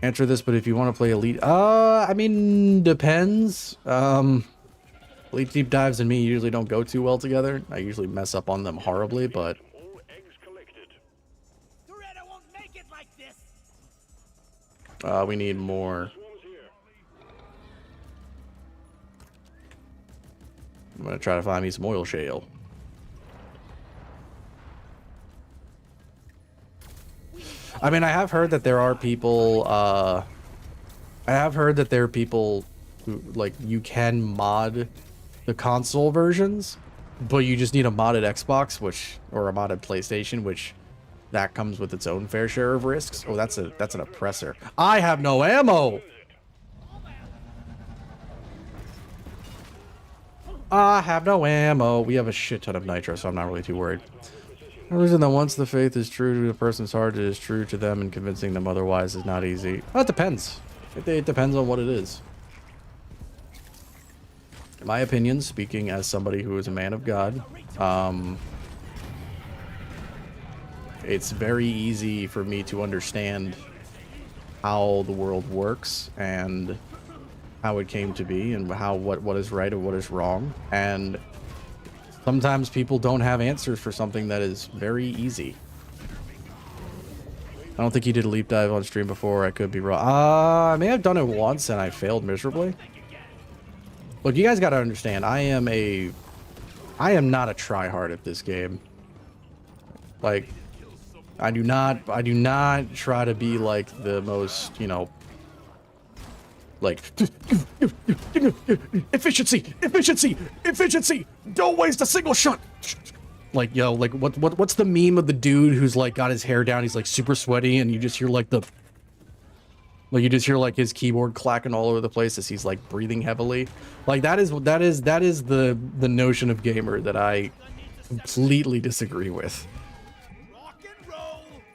Answer this, but if you want to play Elite, I mean, depends. Elite deep dives and me usually don't go too well together. I usually mess up on them horribly, but we need more. I'm gonna try to find me some oil shale. I mean, I have heard that there are people, I have heard that there are people who, like, you can mod the console versions, but you just need a modded Xbox, or a modded PlayStation, which that comes with its own fair share of risks. Oh, that's an oppressor. I have no ammo! I have no ammo. We have a shit ton of nitro, so I'm not really too worried. The reason that once the faith is true to a person's heart, it is true to them, and convincing them otherwise is not easy. Well, it depends. It depends on what it is. In my opinion, speaking as somebody who is a man of God, it's very easy for me to understand how the world works and how it came to be and what is right and what is wrong. And sometimes people don't have answers for something that is very easy. I don't think he did a leap dive on stream before. I could be wrong. I may have done it once and I failed miserably. Look, you guys got to understand, I am not a tryhard at this game. Like, I do not try to be like the most, you know, like efficiency, don't waste a single shot. Like, yo, like what's the meme of the dude who's like got his hair down, he's like super sweaty, and you just hear like his keyboard clacking all over the place as he's like breathing heavily. Like that is the notion of gamer that I completely disagree with.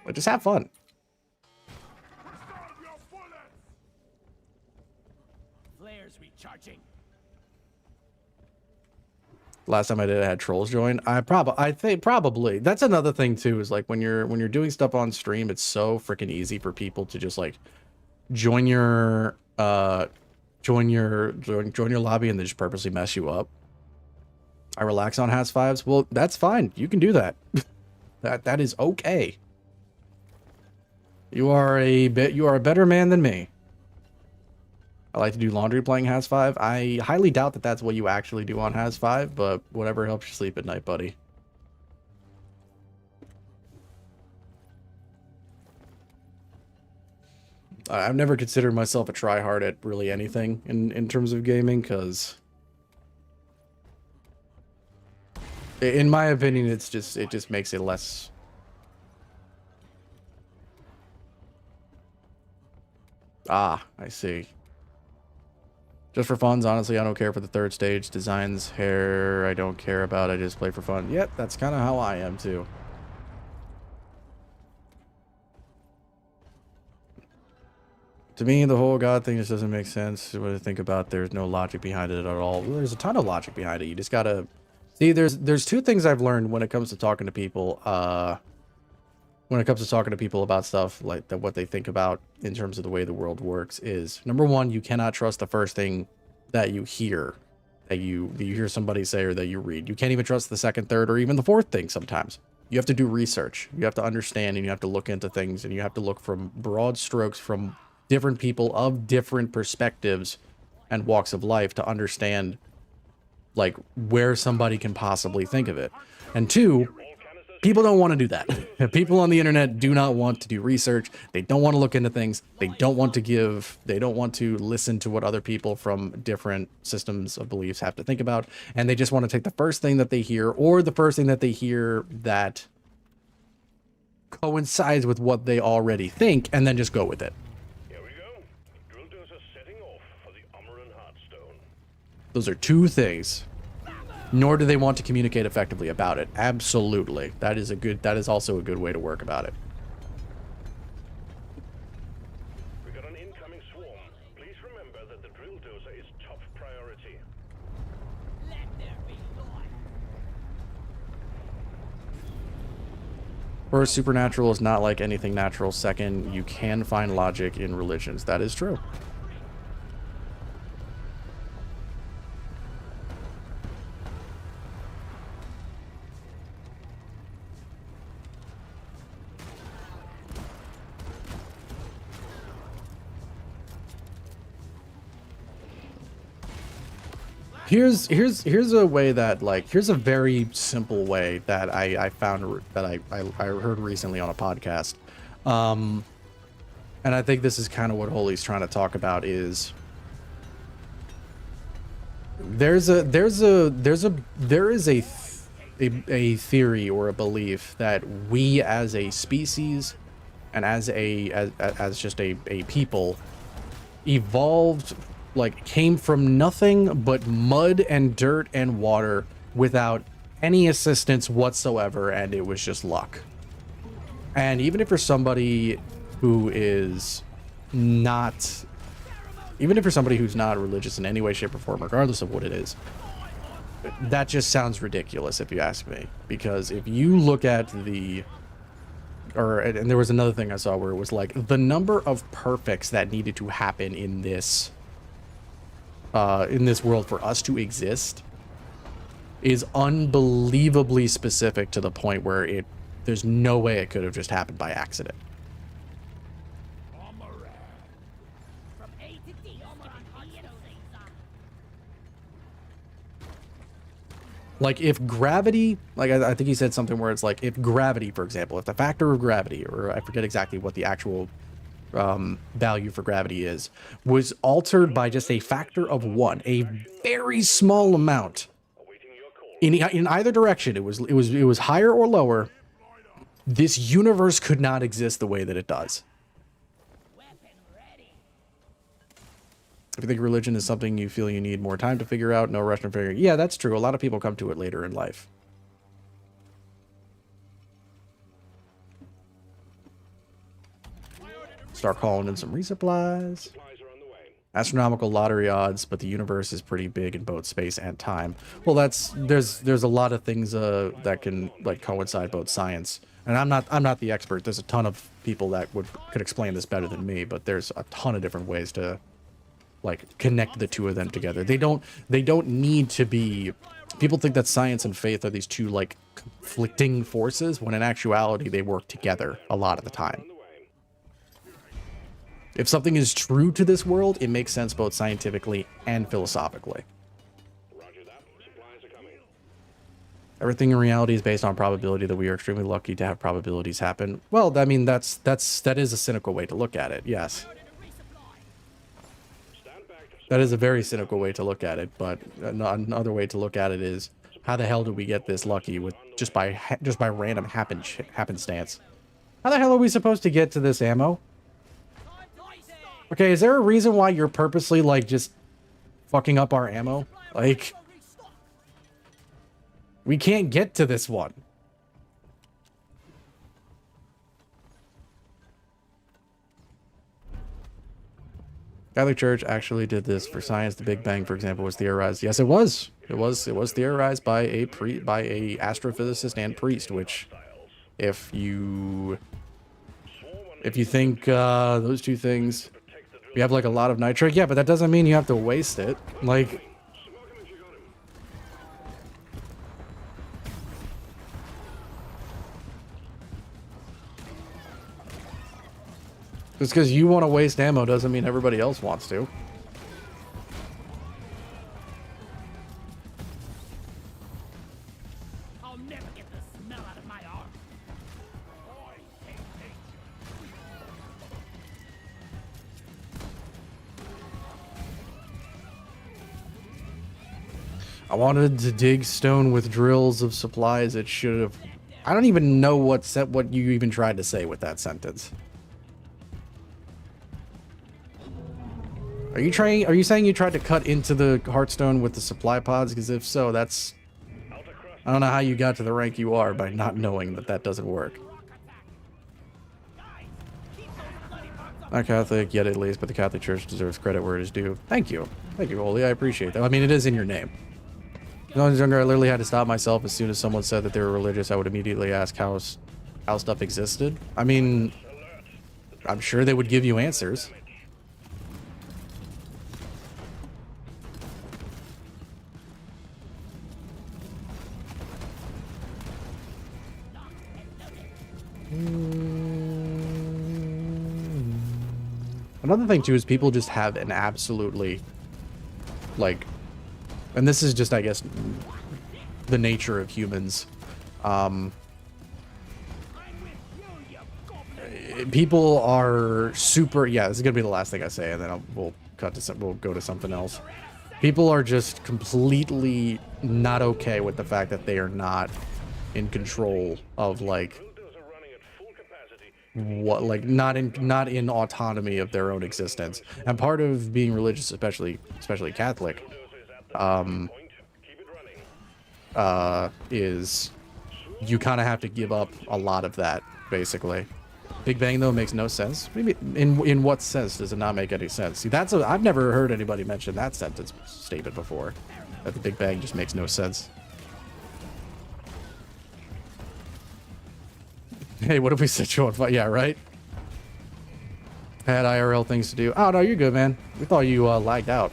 But just have fun. Flares recharging. Last time I did, I had trolls join. I think probably that's another thing too. Is like when you're doing stuff on stream, it's so freaking easy for people to just like join your lobby and then just purposely mess you up. I relax on Has 5s. Well, that's fine. You can do that. that is okay. You are a better man than me. I like to do laundry playing Has 5. I highly doubt that that's what you actually do on Has 5, but whatever helps you sleep at night, buddy. I've never considered myself a tryhard at really anything in terms of gaming, because in my opinion, it just makes it less. Ah, I see. Just for funs, honestly, I don't care for the third stage. Designs, hair, I don't care about. I just play for fun. Yep, that's kind of how I am, too. To me, the whole God thing just doesn't make sense. What to think about, there's no logic behind it at all. Well, there's a ton of logic behind it. You just gotta see. There's two things I've learned when it comes to talking to people. When it comes to talking to people about stuff like that, what they think about in terms of the way the world works is, number one, you cannot trust the first thing that you hear, that you hear somebody say or that you read. You can't even trust the second, third, or even the fourth thing sometimes. You have to do research. You have to understand, and you have to look into things, and you have to look from broad strokes from different people of different perspectives and walks of life to understand like where somebody can possibly think of it. And two, people don't want to do that. People on the internet do not want to do research. They don't want to look into things. They don't want to listen to what other people from different systems of beliefs have to think about. And they just want to take the first thing that they hear, or the first thing that they hear that coincides with what they already think, and then just go with it. Here we go. Drill dozer setting off for the Amaran Heartstone. Those are two things. Nor do they want to communicate effectively about it. Absolutely. That is also a good way to work about it. We got an incoming swarm. Please remember that the drill dozer is top priority. Let there be light. First, supernatural is not like anything natural. Second, you can find logic in religions. That is true. Here's a way that, like, here's a very simple way that I found that I heard recently on a podcast, and I think this is kind of what Holy's trying to talk about. Is there is a theory or a belief that we as a species and as just a people evolved, like, came from nothing but mud and dirt and water without any assistance whatsoever, and it was just luck. And even if you're somebody who is not, even if you're somebody who's not religious in any way, shape, or form, regardless of what it is, that just sounds ridiculous if you ask me. Because if you look at the, and there was another thing I saw where it was like the number of perfects that needed to happen in this world for us to exist is unbelievably specific to the point where there's no way it could have just happened by accident. From A to D, Amaran Heartstone. Like, if gravity, like, I think he said something where it's like, if gravity, for example, if the factor of gravity, or I forget exactly what the actual value for gravity is, was altered by just a factor of 1, a very small amount in either direction, it was higher or lower, this universe could not exist the way that it does. If you think religion is something you feel you need more time to figure out, no rush to figure, yeah, that's true. A lot of people come to it later in life. Start calling in some resupplies. Supplies are on the way. Astronomical lottery odds, but the universe is pretty big in both space and time. Well, there's a lot of things that can, like, coincide both science. And I'm not the expert. There's a ton of people that could explain this better than me, but there's a ton of different ways to, like, connect the two of them together. They don't need to be. People think that science and faith are these two, like, conflicting forces, when in actuality they work together a lot of the time. If something is true to this world, it makes sense both scientifically and philosophically. Roger that. Supplies are coming. Everything in reality is based on probability, that we are extremely lucky to have probabilities happen. Well, I mean, that is a cynical way to look at it, yes. Stand back. That is a very cynical way to look at it, but another way to look at it is, how the hell did we get this lucky with just by random happenstance? How the hell are we supposed to get to this ammo? Okay, is there a reason why you're purposely, like, just fucking up our ammo? Like, we can't get to this one. Catholic Church actually did this for science. The Big Bang, for example, was theorized. Yes, it was. It was theorized by a astrophysicist and priest. Which, if you think those two things, you have like a lot of nitrate. Yeah, but that doesn't mean you have to waste it. Like. Just because you want to waste ammo doesn't mean everybody else wants to. I'll never get the smell out of my arm. Boy, hate nature. I wanted to dig stone with drills of supplies. It should have. I don't even know what you even tried to say with that sentence. Are you saying you tried to cut into the Hearthstone with the supply pods? Because if so, that's... I don't know how you got to the rank you are by not knowing that that doesn't work. Not Catholic yet, at least, but the Catholic Church deserves credit where it is due. Thank you. Thank you, Holy. I appreciate that. I mean, it is in your name. When I was younger, I literally had to stop myself as soon as someone said that they were religious. I would immediately ask how stuff existed. I mean, I'm sure they would give you answers. Another thing too is people just have an absolutely, like, and this is just, I guess, the nature of humans. People are super. Yeah, this is gonna be the last thing I say, and then we'll go to something else. People are just completely not okay with the fact that they are not in control of, like, what, like, not in autonomy of their own existence. And part of being religious, especially Catholic, is you kind of have to give up a lot of that, basically. Big Bang, though, makes no sense. Maybe in what sense does it not make any sense? See, I've never heard anybody mention that statement before, that the Big Bang just makes no sense. Hey, what if we set you on fire? Yeah, right? I had IRL things to do. Oh, no, you're good, man. We thought you lagged out.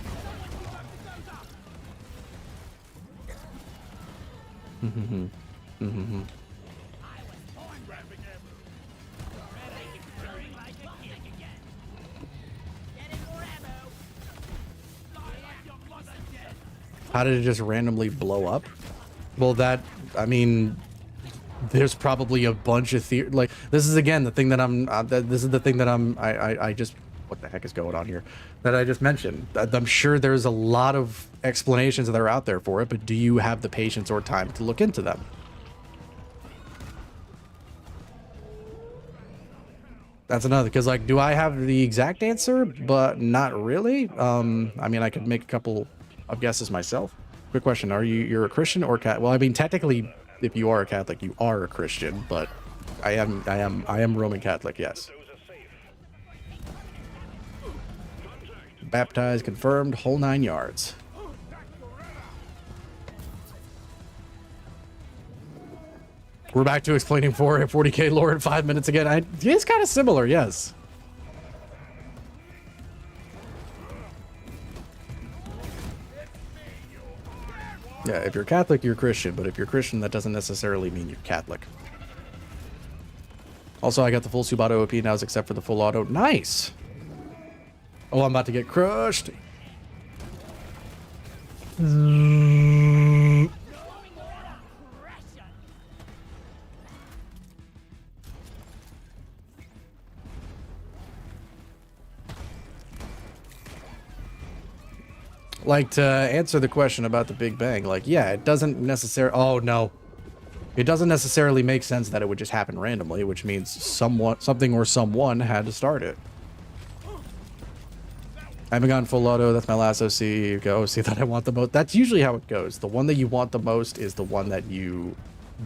How did it just randomly blow up? Well, I mean, there's probably a bunch of like, this is again the thing that I just, what the heck is going on here, that I just mentioned. I'm sure there's a lot of explanations that are out there for it, but do you have the patience or time to look into them? That's another, because, like, do I have the exact answer? But not really. I mean, I could make a couple of guesses myself. Quick question: you're a Christian or Catholic? Well, I mean, technically, if you are a Catholic, you are a Christian, but I am Roman Catholic, yes. Baptized, confirmed, whole 9 yards. We're back to explaining 40k lore in 5 minutes again. It's kind of similar, yes. Yeah, if you're Catholic, you're Christian, but if you're Christian, that doesn't necessarily mean you're Catholic. Also, I got the full Subato OP now, except for the full auto. Nice! Oh, I'm about to get crushed. Like, to answer the question about the Big Bang, like, yeah, it doesn't necessarily... Oh, no. It doesn't necessarily make sense that it would just happen randomly, which means something or someone had to start it. I haven't gotten full auto. That's my last OC. OC that I want the most. That's usually how it goes. The one that you want the most is the one that you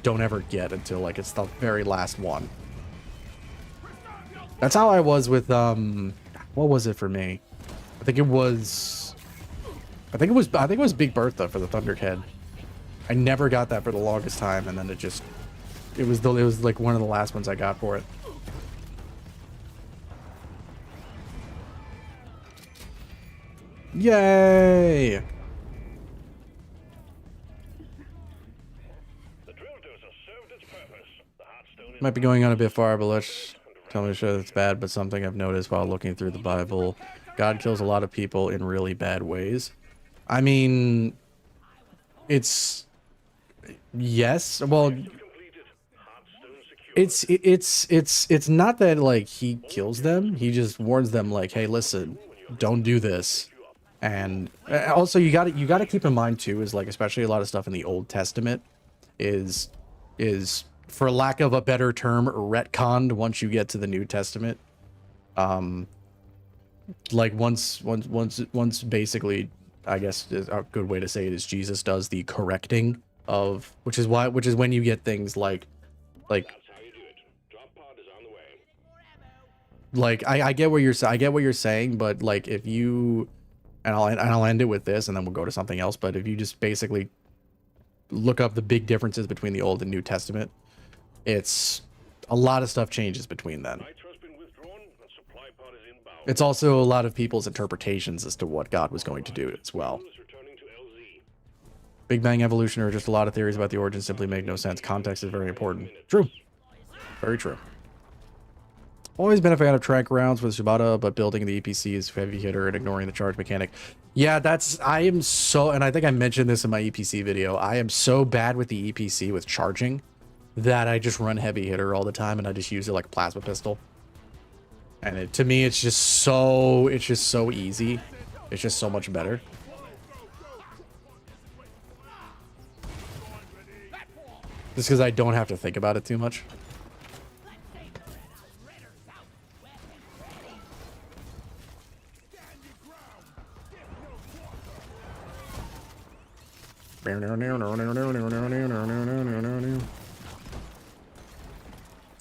don't ever get until, like, it's the very last one. That's how I was with, what was it for me? I think it was. I think it was Big Bertha for the Thunderhead. I never got that for the longest time, and then it was like one of the last ones I got for it. Yay! The drill dozer served its purpose. The Heartstone is Might be going on a bit far, but let's tell me sure that's bad. But something I've noticed while looking through the Bible, God kills a lot of people in really bad ways. I mean, it's yes. Well, completed. Heartstone secure. it's not that like he kills them. He just warns them like, hey, listen, don't do this. And also you got to keep in mind too is like especially a lot of stuff in the Old Testament is for lack of a better term retconned once you get to the New Testament. Like once basically, I guess is a good way to say it is Jesus does the correcting of which is when you get things like That's how you do it. Drop pod is on the way. like I get what you're saying, but like if you and I'll end it with this and then we'll go to something else, but if you just basically look up the big differences between the Old and New Testament, it's a lot of stuff changes between then. Nitro's been withdrawn and supply pod is inbound. It's also a lot of people's interpretations as to what God was going to do as well. Is returning to LZ. Big Bang evolution or just a lot of theories about the origin simply make no sense. Context is very important. True. Very true. Always been a fan of track rounds with Shibata, but building the EPC is heavy hitter and ignoring the charge mechanic. Yeah, I am so, and I think I mentioned this in my EPC video, I am so bad with the EPC with charging that I just run heavy hitter all the time and I just use it like a plasma pistol. And to me, it's just so easy. It's just so much better. Just because I don't have to think about it too much.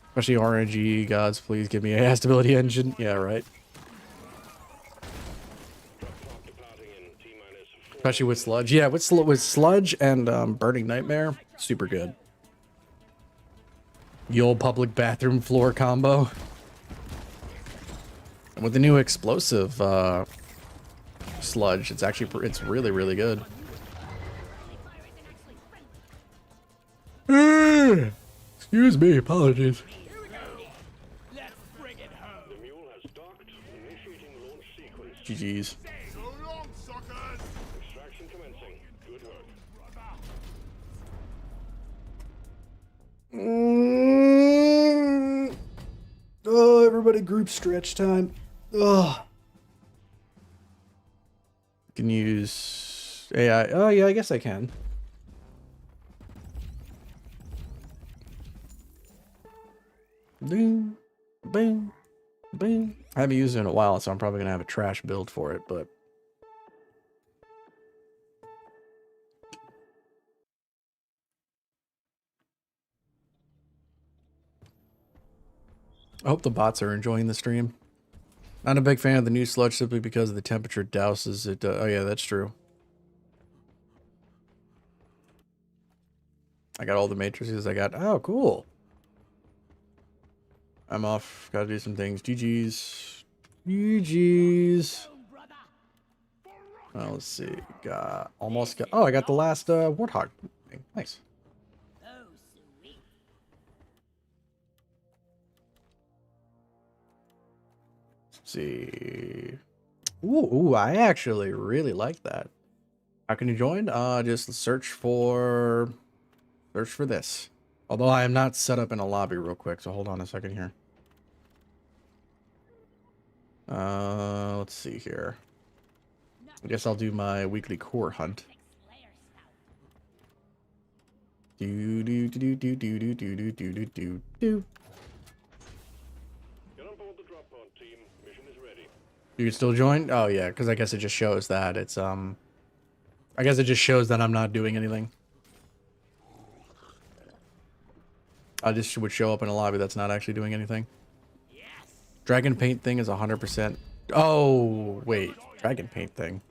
Especially RNG gods, please give me a stability engine. Yeah, right. Especially with sludge. Yeah, with sludge and burning nightmare, super good. The old public bathroom floor combo. And with the new explosive sludge, it's really good. Excuse me, apologies. Let's bring it home. The mule has docked, initiating launch sequence. GG's. So long, suckers! Extraction commencing. Good work. Oh, everybody group stretch time. Oh. Can use AI. Oh, yeah, I guess I can. Boom, boom, boom. I haven't used it in a while, so I'm probably going to have a trash build for it, but... I hope the bots are enjoying the stream. Not a big fan of the new sludge simply because of the temperature douses it. Oh yeah, that's true. I got all the matrices I got. Oh, cool. I'm off. Gotta do some things. GG's. GG's. Let's see. Got almost got. Oh, I got the last warthog thing. Nice. Let's see. Ooh, I actually really like that. How can you join? Just search for this. Although I am not set up in a lobby real quick, so hold on a second here. Let's see here. I guess I'll do my weekly core hunt. Do do do do do do do do do do do. Get on board the drop pod, team. Mission is ready. You can still join? Oh yeah, because I guess it just shows that it's I guess it just shows that I'm not doing anything. I just would show up in a lobby that's not actually doing anything. Dragon paint thing is 100%. Oh, wait. Dragon paint thing.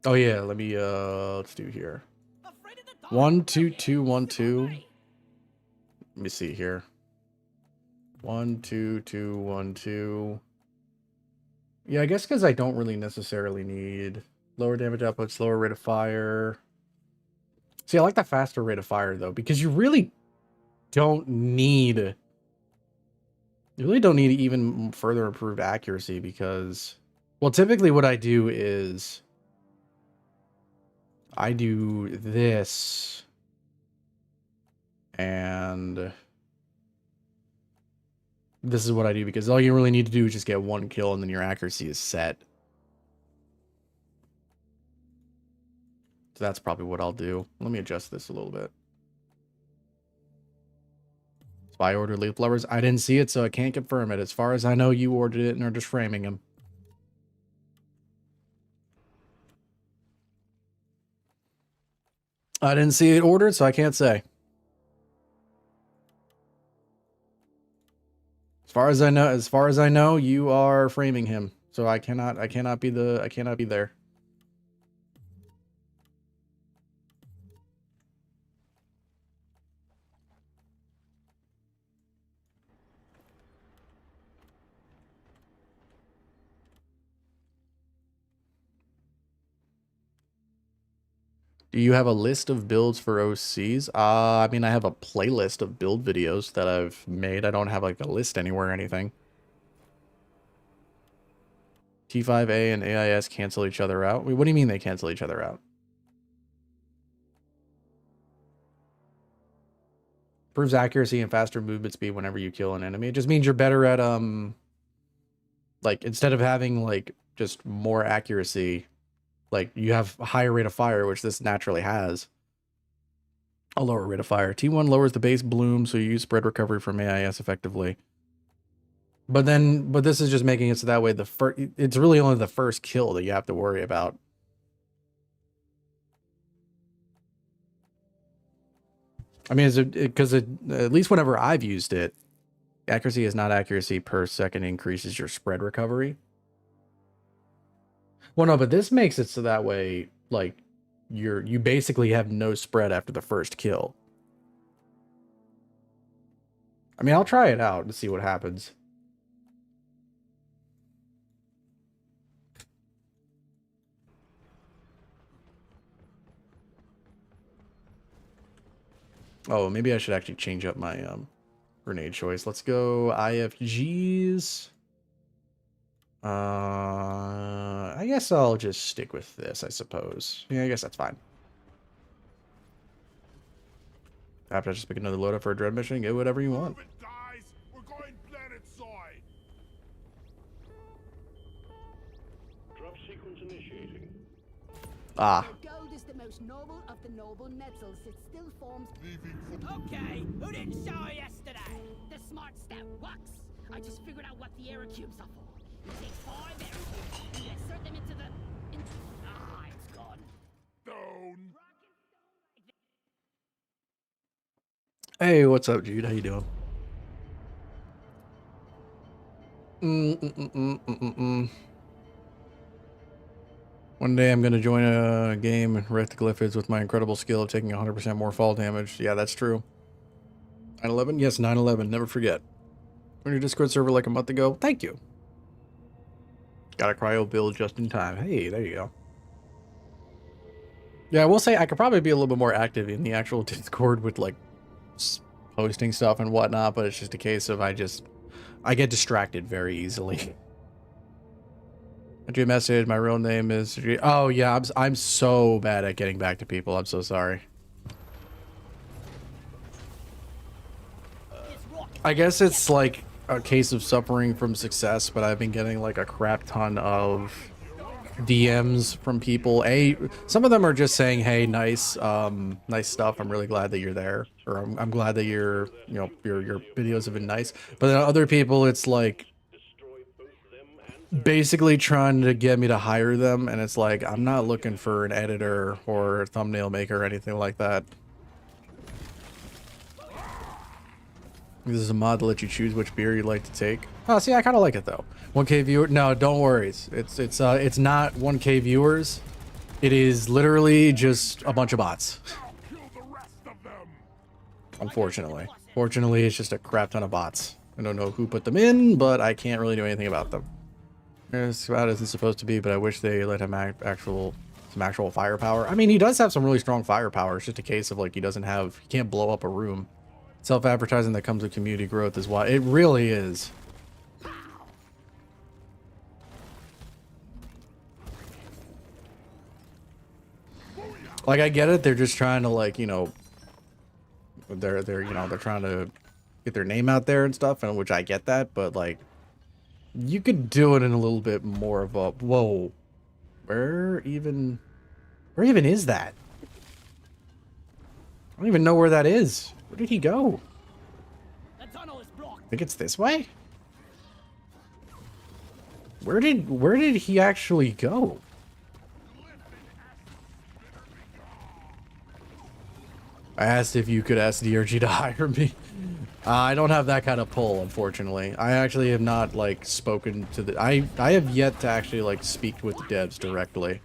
Oh yeah, let me let's do here. 1 2 2 1 2. Let me see here. 1 2 2 1 2. Yeah, I guess because I don't really necessarily need lower damage output, slower rate of fire. See, I like the faster rate of fire though, because you really don't need even further improved accuracy because, well, typically what I do is I do this and this is what I do because all you really need to do is just get one kill and then your accuracy is set. So that's probably what I'll do. Let me adjust this a little bit. Spy ordered leaf blowers. I didn't see it, so I can't confirm it. As far as I know, you ordered it and are just framing him. I didn't see it ordered, so I can't say. As far as I know, you are framing him. So I cannot be there. Do you have a list of builds for OCs? I mean, I have a playlist of build videos that I've made. I don't have like a list anywhere or anything. T5A and AIS cancel each other out. Wait, what do you mean they cancel each other out? Improves accuracy and faster movement speed whenever you kill an enemy. It just means you're better at, like, instead of having, like, just more accuracy, like, you have a higher rate of fire, which this naturally has. A lower rate of fire. T1 lowers the base bloom, so you use spread recovery from AIS effectively. But this is just making it so that way it's really only the first kill that you have to worry about. I mean, because at least whenever I've used it, accuracy is not accuracy per second increases your spread recovery. Well, no, but this makes it so that way, like, you basically have no spread after the first kill. I mean, I'll try it out to see what happens. Oh, maybe I should actually change up my grenade choice. Let's go IFGs. I guess I'll just stick with this, I suppose. Yeah, I guess that's fine. After I just pick another loadout for a dread mission, get whatever you want. Guys, we're going planet side. Drop sequence initiating. Ah. Gold is the most noble of the noble metals. It still forms. Okay, who didn't show her yesterday? The smart step works. I just figured out what the air cubes are for. You take 5 air cubes, you insert them into the. It's gone. Stone. Hey, what's up, Jude? How you doing? One day I'm going to join a game and wreck the glyphids with my incredible skill of taking 100% more fall damage. Yeah, that's true. 9/11? Yes, 9/11. Never forget. On your Discord server like a month ago. Thank you. Got a cryo build just in time. Hey, there you go. Yeah, I will say I could probably be a little bit more active in the actual Discord with, like, posting stuff and whatnot, but it's just a case of I get distracted very easily. Sent you a message. My real name is. Oh yeah, I'm so bad at getting back to people. I'm so sorry. I guess it's like a case of suffering from success, but I've been getting like a crap ton of DMs from people. Some of them are just saying, "Hey, nice stuff. I'm really glad that you're there," or "I'm glad that your videos have been nice." But then other people, it's like basically trying to get me to hire them, and it's like I'm not looking for an editor or a thumbnail maker or anything like that. This is a mod to let you choose which beer you'd like to take. Oh, see, I kind of like it though. 1K viewer? No, don't worry. It's not 1K viewers. It is literally just a bunch of bots. Kill the rest of them. Unfortunately. Fortunately, it's just a crap ton of bots. I don't know who put them in, but I can't really do anything about them. It's about as it's supposed to be, but I wish they let him some actual firepower. I mean, he does have some really strong firepower. It's just a case of like he can't blow up a room. Self-advertising that comes with community growth is why it really is. Like, I get it. They're just trying to, like, you know, they're trying to get their name out there and stuff, and which I get that, but like, you could do it in a little bit more of a whoa. Where even is that? I don't even know where that is. Where did he go? The tunnel is blocked. I think it's this way. Where did he actually go? I asked if you could ask DRG to hire me. I don't have that kind of pull, unfortunately. I actually have not, like, spoken to the... I have yet to actually, like, speak with the devs directly.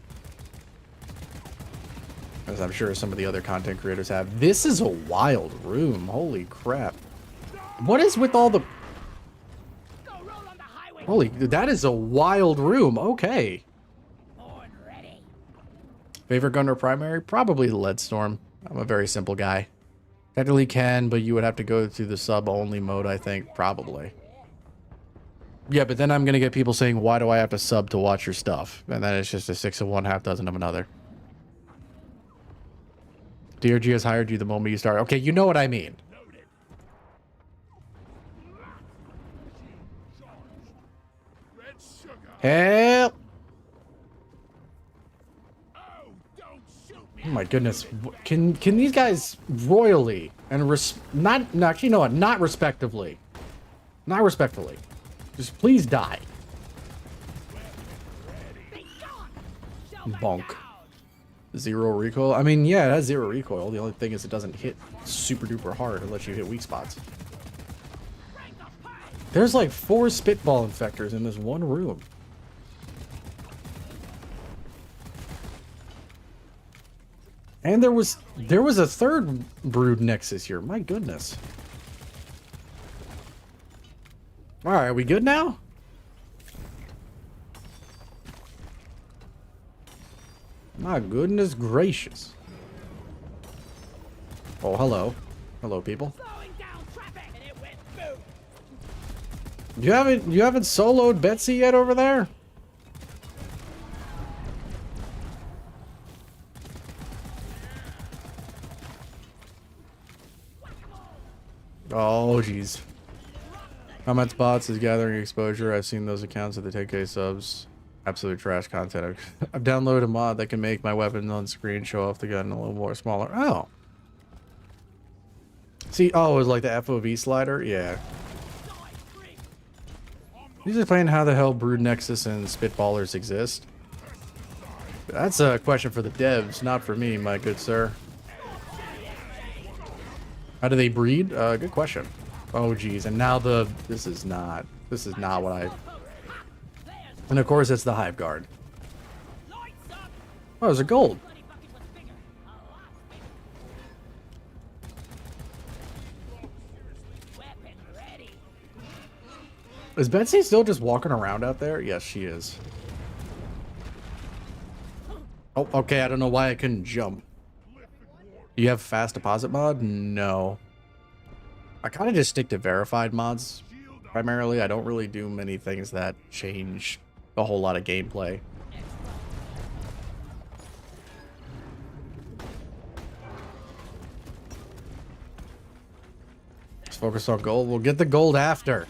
As I'm sure some of the other content creators have. This is a wild room. Holy crap. What is with all the... Go roll on the highway. Holy... That is a wild room. Okay. Born ready. Favorite gun or primary? Probably the Leadstorm. I'm a very simple guy. Technically can, but you would have to go through the sub-only mode, I think. Probably. Yeah, but then I'm going to get people saying, why do I have to sub to watch your stuff? And then it's just a 6 of one, half dozen of another. DRG has hired you the moment you start. Okay, you know what I mean. Red sugar. Help! Oh, don't shoot me. Oh my goodness. Can these guys royally and actually, you know what? Not respectively. Not respectfully. Just please die. Be gone. Shell back Bonk. down. 0 recoil? I mean, yeah, it has 0 recoil. The only thing is it doesn't hit super duper hard unless you hit weak spots. Break the pipe. There's like 4 spitball infectors in this one room. And there was a third brood nexus here. My goodness. All right, are we good now? My goodness gracious. Oh, hello. Hello, people. Slowing down traffic. And it went boom. You haven't soloed Betsy yet over there? Oh, jeez. Comments bots is gathering exposure. I've seen those accounts of the 10K subs. Absolute trash content. I've downloaded a mod that can make my weapon on screen show off the gun a little more smaller. Oh. See, oh, it was like the FOV slider? Yeah. These are playing how the hell Brood Nexus and Spitballers exist. That's a question for the devs, not for me, my good sir. How do they breed? Good question. Oh geez, and now this is not what I... And of course it's the Hive Guard. Lights up. Oh, there's a gold. Bloody bucket was bigger. A lot bigger. Weapon ready. Is Betsy still just walking around out there? Yes, she is. Oh, okay, I don't know why I couldn't jump. You have fast deposit mod? No. I kind of just stick to verified mods. Primarily, I don't really do many things that change a whole lot of gameplay. Let's focus on gold. We'll get the gold after.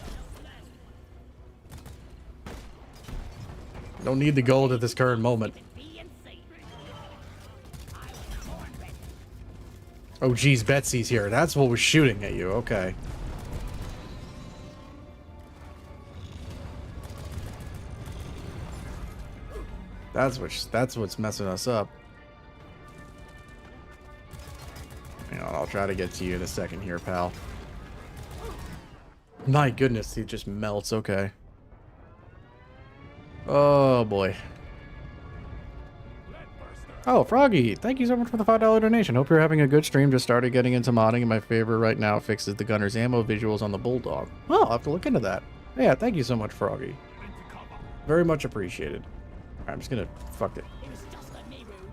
Don't need the gold at this current moment. B and C. Oh geez, Betsy's here. That's what was shooting at you. Okay. That's what's messing us up. You know, I'll try to get to you in a second here, pal. My goodness, he just melts. Okay. Oh boy. Oh, Froggy, thank you so much for the $5 donation. Hope you're having a good stream. Just started getting into modding, and my favorite right now fixes the gunner's ammo visuals on the Bulldog. Oh, I'll have to look into that. Yeah, thank you so much, Froggy. Very much apprecited. All right, I'm just gonna fuck it. It was just a me room.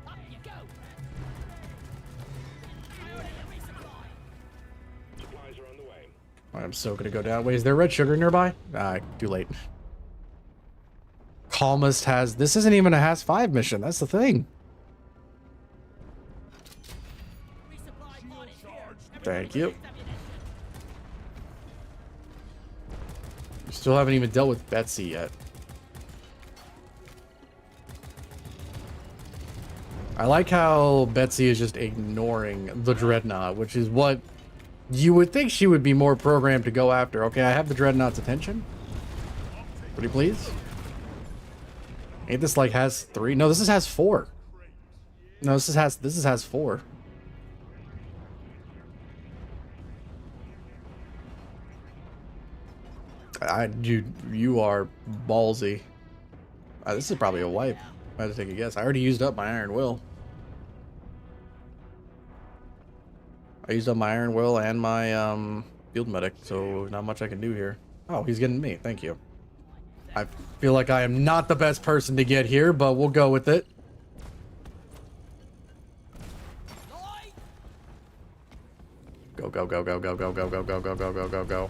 Up you go. I ordered a resupply. Supplies are on the way. I'm so gonna go down. Wait, is there red sugar nearby? Ah, too late. Calmest has... This isn't even a Has 5 mission. That's the thing. Resupply pod is here. Thank you. We still haven't even dealt with Betsy yet. I like how Betsy is just ignoring the Dreadnought, which is what you would think she would be more programmed to go after. Okay, I have the Dreadnought's attention. Pretty please. Ain't this like Has 3? No, this is Has 4. No, this is Has 4. Dude, you are ballsy. This is probably a wipe. I had to take a guess. I already used up my Iron Will. I used up my Iron Will and my Field Medic, so not much I can do here. Oh, he's getting me. Thank you. I feel like I am not the best person to get here, but we'll go with it. Go, go, go, go, go, go, go, go, go, go, go, go, go, go.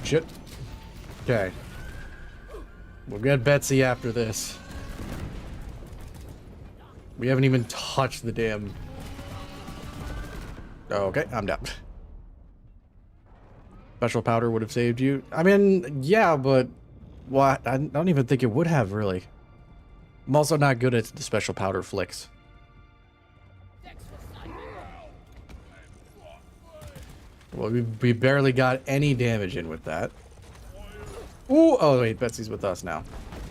Shit. Okay. We'll get Betsy after this. We haven't even touched the damn... Okay, I'm down. Special powder would have saved you. I mean, yeah, but... What? I don't even think it would have, really. I'm also not good at the special powder flicks. Well, we barely got any damage in with that. Ooh, oh wait, Betsy's with us now.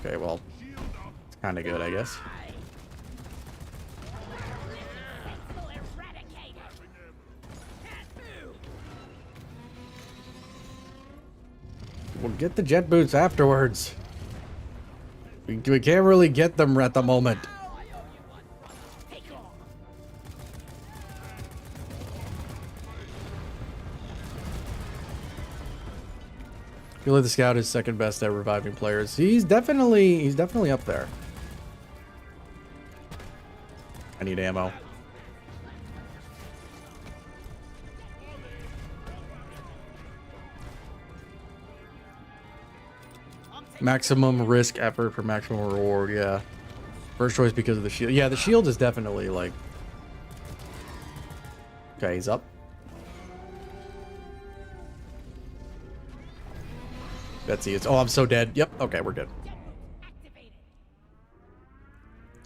Okay, well, it's kind of good, I guess. We'll get the jet boots afterwards. We can't really get them at the moment. I feel like the Scout is second best at reviving players. He's definitely up there. I need ammo. Maximum risk effort for maximum reward, yeah. First choice because of the shield. Yeah, the shield is definitely like... Okay, he's up. Betsy is... Oh, I'm so dead. Yep, okay, we're good.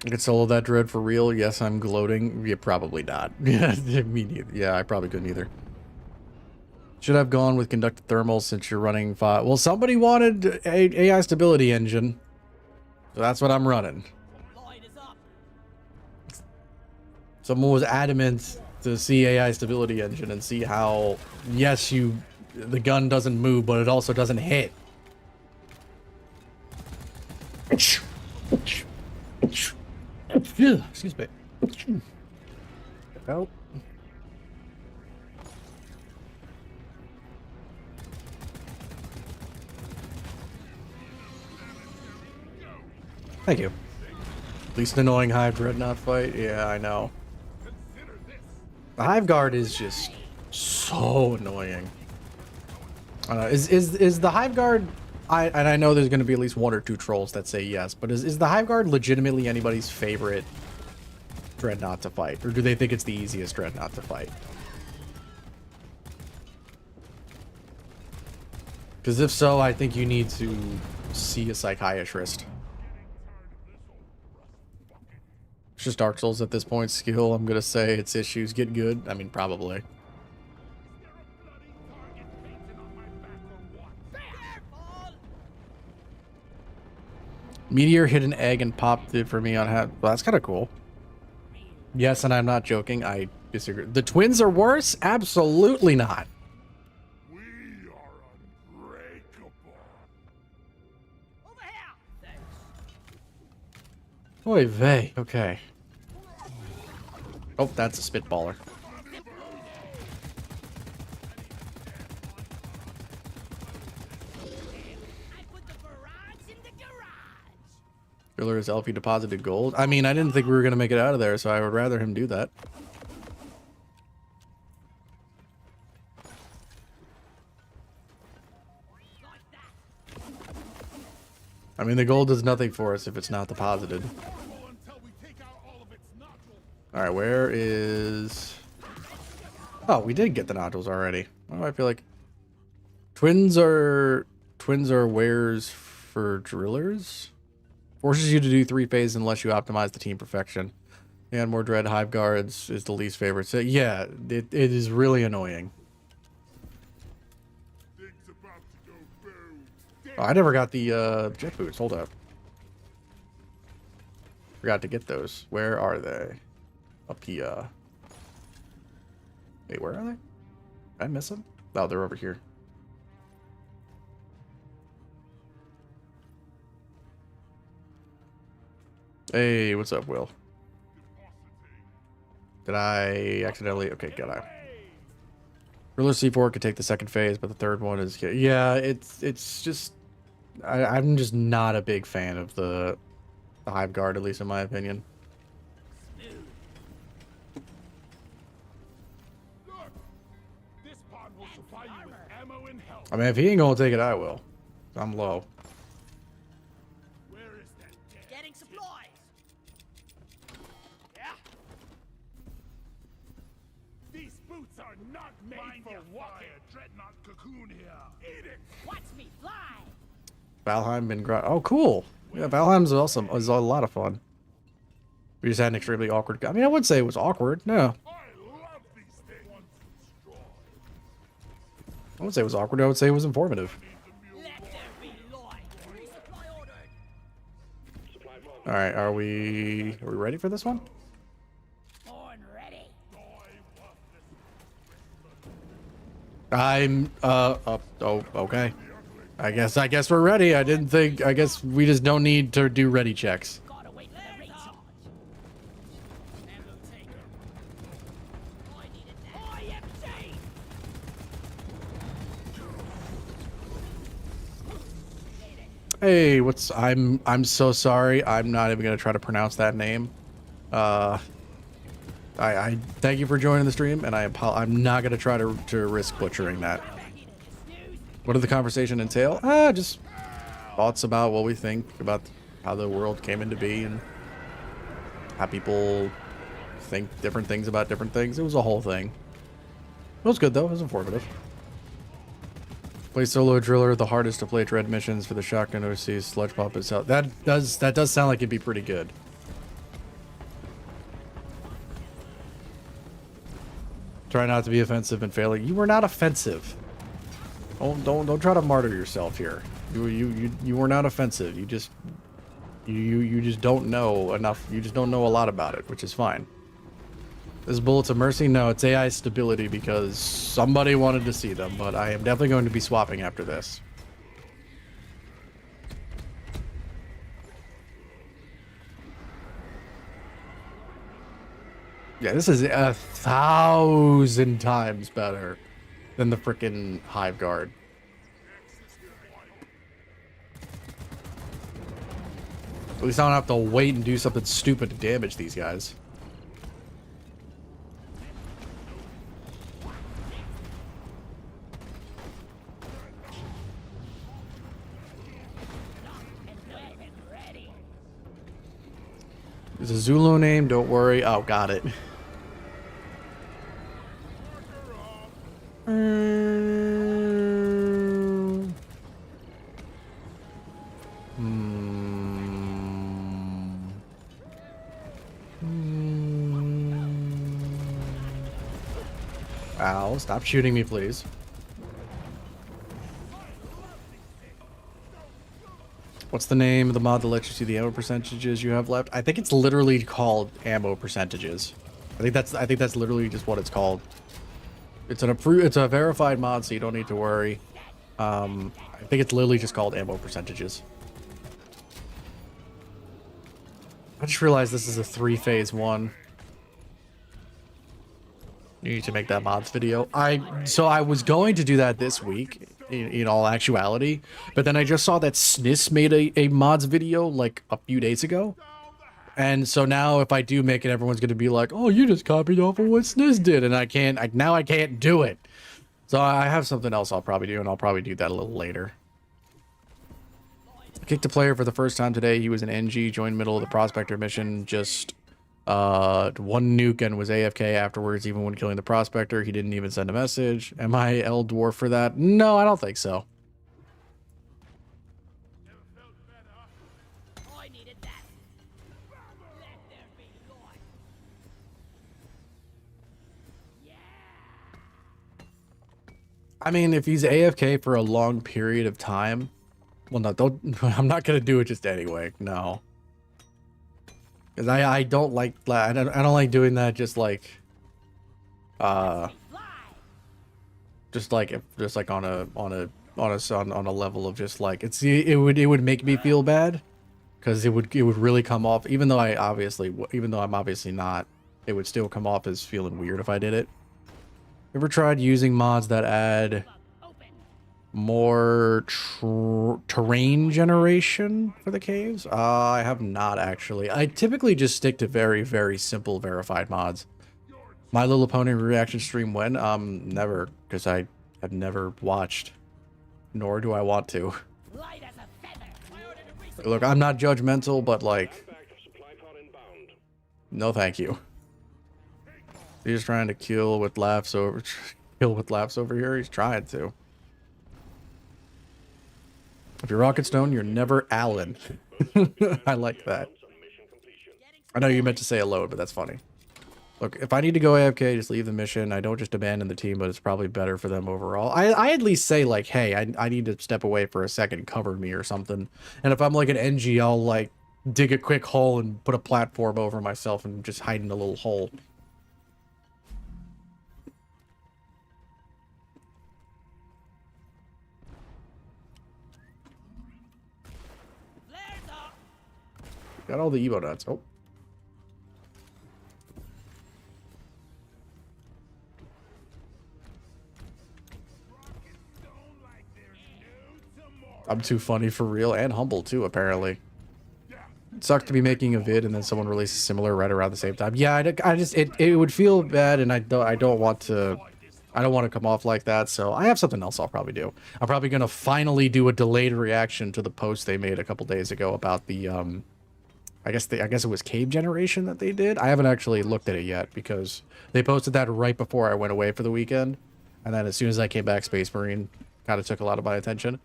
I could solo that dread for real. Yes, I'm gloating. Yeah, probably not. Yeah, me neither. Yeah, I probably couldn't either. Should have gone with conducted thermal since you're running 5. Well, somebody wanted a AI stability engine. So that's what I'm running. Someone was adamant to see AI stability engine and see how, yes, the gun doesn't move, but it also doesn't hit. Excuse me. Oh. Thank you. Least annoying Hive Dreadnought fight? Yeah, I know. The Hive Guard is just so annoying. I don't know. Is the Hive Guard... I know there's going to be at least 1 or 2 trolls that say yes, but is the Hive Guard legitimately anybody's favorite Dreadnought to fight? Or do they think it's the easiest Dreadnought to fight? Because if so, I think you need to see a psychiatrist. It's just Dark Souls at this point. Skill, I'm going to say its issues get good. I mean, probably. Meteor hit an egg and popped it for me on hat. Well, that's kind of cool. Yes, and I'm not joking. I disagree. The twins are worse? Absolutely not. We are unbreakable. Over here! Thanks. Oy vey. Okay. Oh, that's a spitballer. I put the barrage in the garage. Driller has LP deposited gold. I mean, I didn't think we were going to make it out of there, so I would rather him do that. Like that. I mean, the gold does nothing for us if it's not deposited. Until we take out all of its nodules. All right, where is... Oh, we did get the nodules already. Why do I feel like... Twins are wares for drillers? Forces you to do 3-phase unless you optimize the team perfection. And more dread hive guards is the least favorite. So yeah, it is really annoying. Things about to go boom. Oh, I never got the jet boots. Hold up. Forgot to get those. Where are they? Up here. Wait, where are they? Did I miss them? Oh, they're over here. Hey, what's up, Will? Did I accidentally... Okay, got I. Ruler C4 could take the second phase, but the third one is... Yeah, it's just... I'm just not a big fan of the Hive Guard, at least in my opinion. Look, this pod will supply you with ammo and health. I mean, if he ain't gonna take it, I will. I'm low. Where is that dead? Getting supplies. Yeah. These boots are not made for walking. Dreadnought cocoon here. Eat it. Watch me fly. Valheim been oh, cool. Yeah, Valheim's awesome. It was a lot of fun. We just had an extremely awkward... I mean, I wouldn't say it was awkward. No. I love these things. Once destroyed. I wouldn't say it was awkward. I would say it was informative. Let there be light. Resupply ordered. Supply box. All right, are we ready for this one? Born ready. I'm oh, okay. I guess we're ready. I guess we just don't need to do ready checks. Gotta wait for the recharge. Ammo taken. I needed that. IMC! Hey, I'm so sorry. I'm not even gonna try to pronounce that name. I thank you for joining the stream, and I'm not gonna try to risk butchering that. What did the conversation entail? Just thoughts about what we think about how the world came into be and how people think different things about different things. It was a whole thing. It was good though. It was informative. Play solo driller, the hardest to play dread missions for the shotgun overseas sludge pop itself. That does sound like it'd be pretty good. Try not to be offensive and failing. You were not offensive. Don't try to martyr yourself here. You were not offensive. You just don't know enough. You just don't know a lot about it, which is fine. This Bullets of Mercy? No, it's AI stability because somebody wanted to see them, but I am definitely going to be swapping after this. Yeah, this is 1,000 times better than the frickin' Hive Guard. At least I don't have to wait and do something stupid to damage these guys. It's a Zulu name, don't worry. Oh, got it. Ow, stop shooting me, please. What's the name of the mod that lets you see the ammo percentages you have left? I think it's literally called ammo percentages. I think that's literally just what it's called. It's a verified mod, so you don't need to worry. I think it's literally just called ammo percentages. I just realized this is a 3-phase one. You need to make that mods video. So I was going to do that this week, in all actuality, but then I just saw that SNIS made a mods video like a few days ago. And so now if I do make it, everyone's going to be like, oh, you just copied off of what SNIS did. And I can't do it. So I have something else I'll probably do, and I'll probably do that a little later. I kicked a player for the first time today. He was an NG, joined middle of the prospector mission, just one nuke and was AFK afterwards, even when killing the prospector. He didn't even send a message. Am I L dwarf for that? No, I don't think so. I needed that. Let there be light. I mean, if he's AFK for a long period of time, well, no, don't. I'm not gonna do it just anyway. No, because I don't like I don't like doing that. Just like on a level of just like it would make me feel bad, because it would really come off, even though I'm obviously not, it would still come off as feeling weird if I did it. Ever tried using mods that add more terrain generation for the caves? I have not, actually. I typically just stick to very, very simple verified mods. My Little Pony reaction stream when? Never, because I have never watched, nor do I want to. Light as a feather. Look, I'm not judgmental, but like, Supply pod inbound. no thank you. He's trying to kill with laughs over here. He's trying to. If you're Rocket Stone, you're never Alan. I like that. I know you meant to say hello, but that's funny. Look, if I need to go AFK, just leave the mission. I don't just abandon the team, but it's probably better for them overall. I at least say, like, hey, I need to step away for a second, cover me or something. And if I'm like an NG, I'll like dig a quick hole and put a platform over myself and just hide in a little hole. Got all the Evo nuts. Oh. I'm too funny for real, and humble too, apparently. It sucked to be making a vid and then someone releases similar right around the same time. Yeah, it would feel bad, and I don't want to come off like that. So I have something else I'll probably do. I'm probably gonna finally do a delayed reaction to the post they made a couple days ago about the I guess it was cave generation that they did. I haven't actually looked at it yet because they posted that right before I went away for the weekend, and then as soon as I came back, Space Marine kind of took a lot of my attention.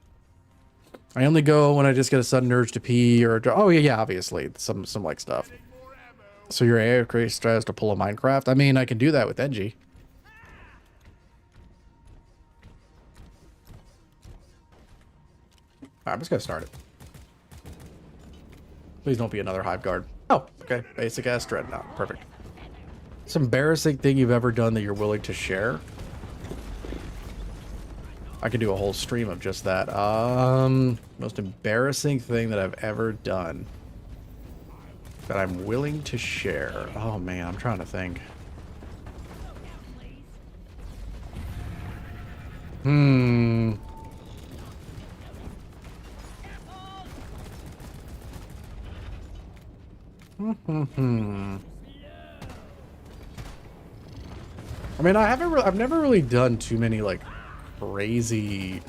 I only go when I just get a sudden urge to pee or oh yeah, obviously some like stuff. So your AFK stress to pull a Minecraft? I mean, I can do that with Engie. Alright, I'm just gonna start it. Please don't be another Hive Guard. Oh, okay. Basic ass Dreadnought. Perfect. It's an embarrassing thing you've ever done that you're willing to share. I could do a whole stream of just that. Most embarrassing thing that I've ever done that I'm willing to share. Oh man, I'm trying to think. I mean, I've never really done too many like crazy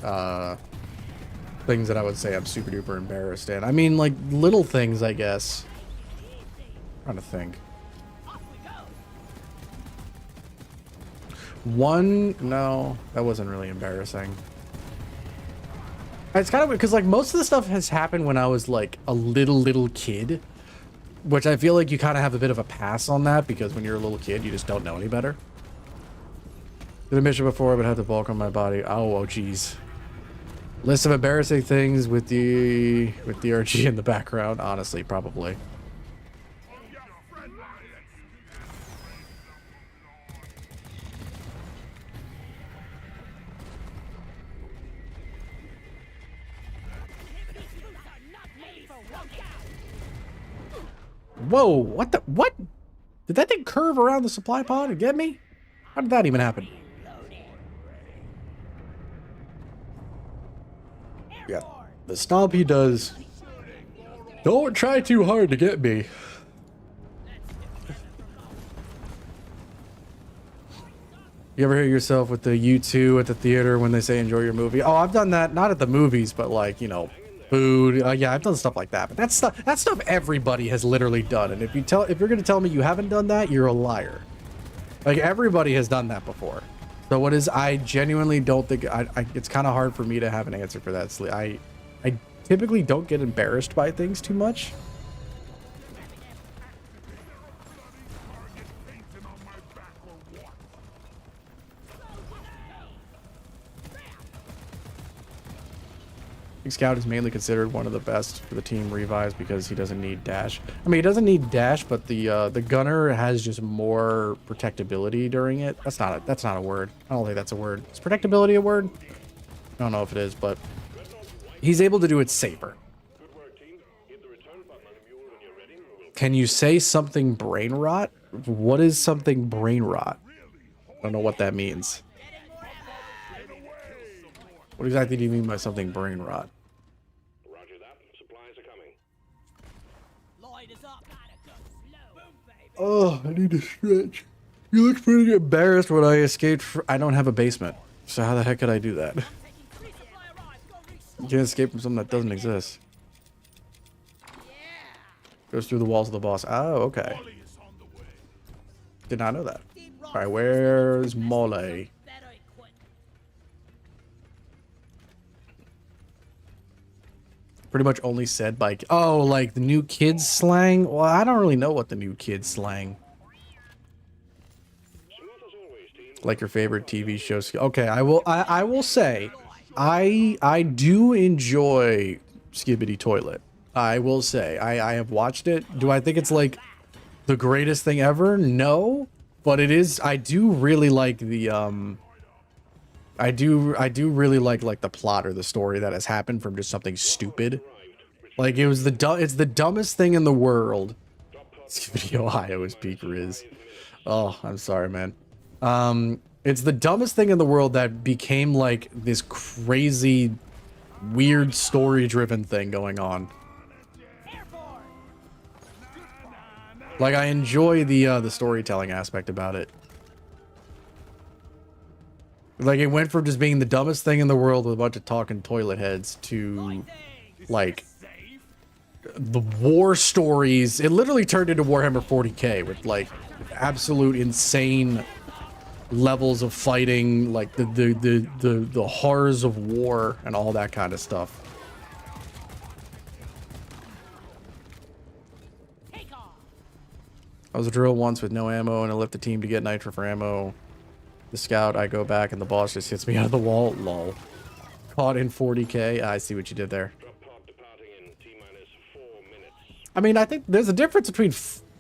things that I would say I'm super duper embarrassed in. I mean, like little things, I guess. I'm trying to think. No, that wasn't really embarrassing. It's kind of because like most of the stuff has happened when I was like a little kid, which I feel like you kind of have a bit of a pass on that because when you're a little kid, you just don't know any better. Did a mission before, but had the bulk on my body. Oh, geez. List of embarrassing things with the RG in the background. Honestly, probably. Whoa, what the, what? Did that thing curve around the supply pod and get me? How did that even happen? Yeah, the stomp he does. Don't try too hard to get me. You ever hear yourself with the U2 at the theater when they say enjoy your movie? Oh, I've done that, not at the movies, but like, you know, food. Yeah, I've done stuff like that. But that's stuff everybody has literally done. And if you're gonna tell me you haven't done that, you're a liar. Like, everybody has done that before. So what is, I genuinely don't think, it's kind of hard for me to have an answer for that. I typically don't get embarrassed by things too much. Scout is mainly considered one of the best for the team revives because he doesn't need dash. I mean, he doesn't need dash, but the gunner has just more protectability during it. That's not a word. I don't think that's a word. Is protectability a word? I don't know if it is, but he's able to do it safer. Can you say something brain rot? What is something brain rot? I don't know what that means. What exactly do you mean by something brain rot? Roger that. Supplies are coming. Oh, I need to stretch. You look pretty embarrassed when I escaped. I don't have a basement, so how the heck could I do that? You can't escape from something that doesn't exist. Goes through the walls of the boss. Oh, okay. Did not know that. All right, where's Mole? Pretty much only said by, oh, like the new kids slang. Well, I don't really know what the new kids slang. Like your favorite TV shows. Okay, I will say, I do enjoy Skibbity Toilet. I will say, I have watched it. Do I think it's like the greatest thing ever? No, but it is. I do really like the I do really like the plot or the story that has happened from just something stupid. Like it's the dumbest thing in the world. Skibbity Ohio is peak Riz. Oh, I'm sorry, man. It's the dumbest thing in the world that became like this crazy, weird story-driven thing going on. Like, I enjoy the storytelling aspect about it. Like, it went from just being the dumbest thing in the world with a bunch of talking toilet heads to, like, the war stories. It literally turned into Warhammer 40k with, like, absolute insane levels of fighting, like, the horrors of war and all that kind of stuff. I was a drill once with no ammo, and I left the team to get nitro for ammo. The scout, I go back, and the boss just hits me out of the wall. Lol. Caught in 40k. I see what you did there. I mean, I think there's a difference between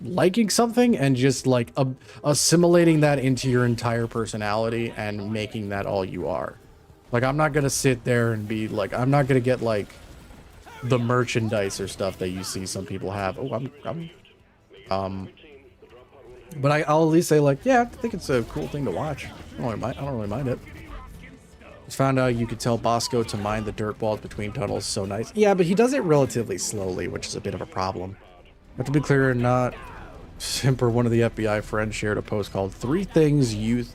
liking something and just, like, assimilating that into your entire personality and making that all you are. Like, I'm not gonna sit there and be, like, I'm not gonna get, like, the merchandise or stuff that you see some people have. Oh, but I'll at least say, like, yeah, I think it's a cool thing to watch. I don't really mind it. Just found out you could tell Bosco to mine the dirt balls between tunnels. So nice. Yeah, but he does it relatively slowly, which is a bit of a problem. But to be clear, not Simp or one of the FBI friends shared a post called 3 Things You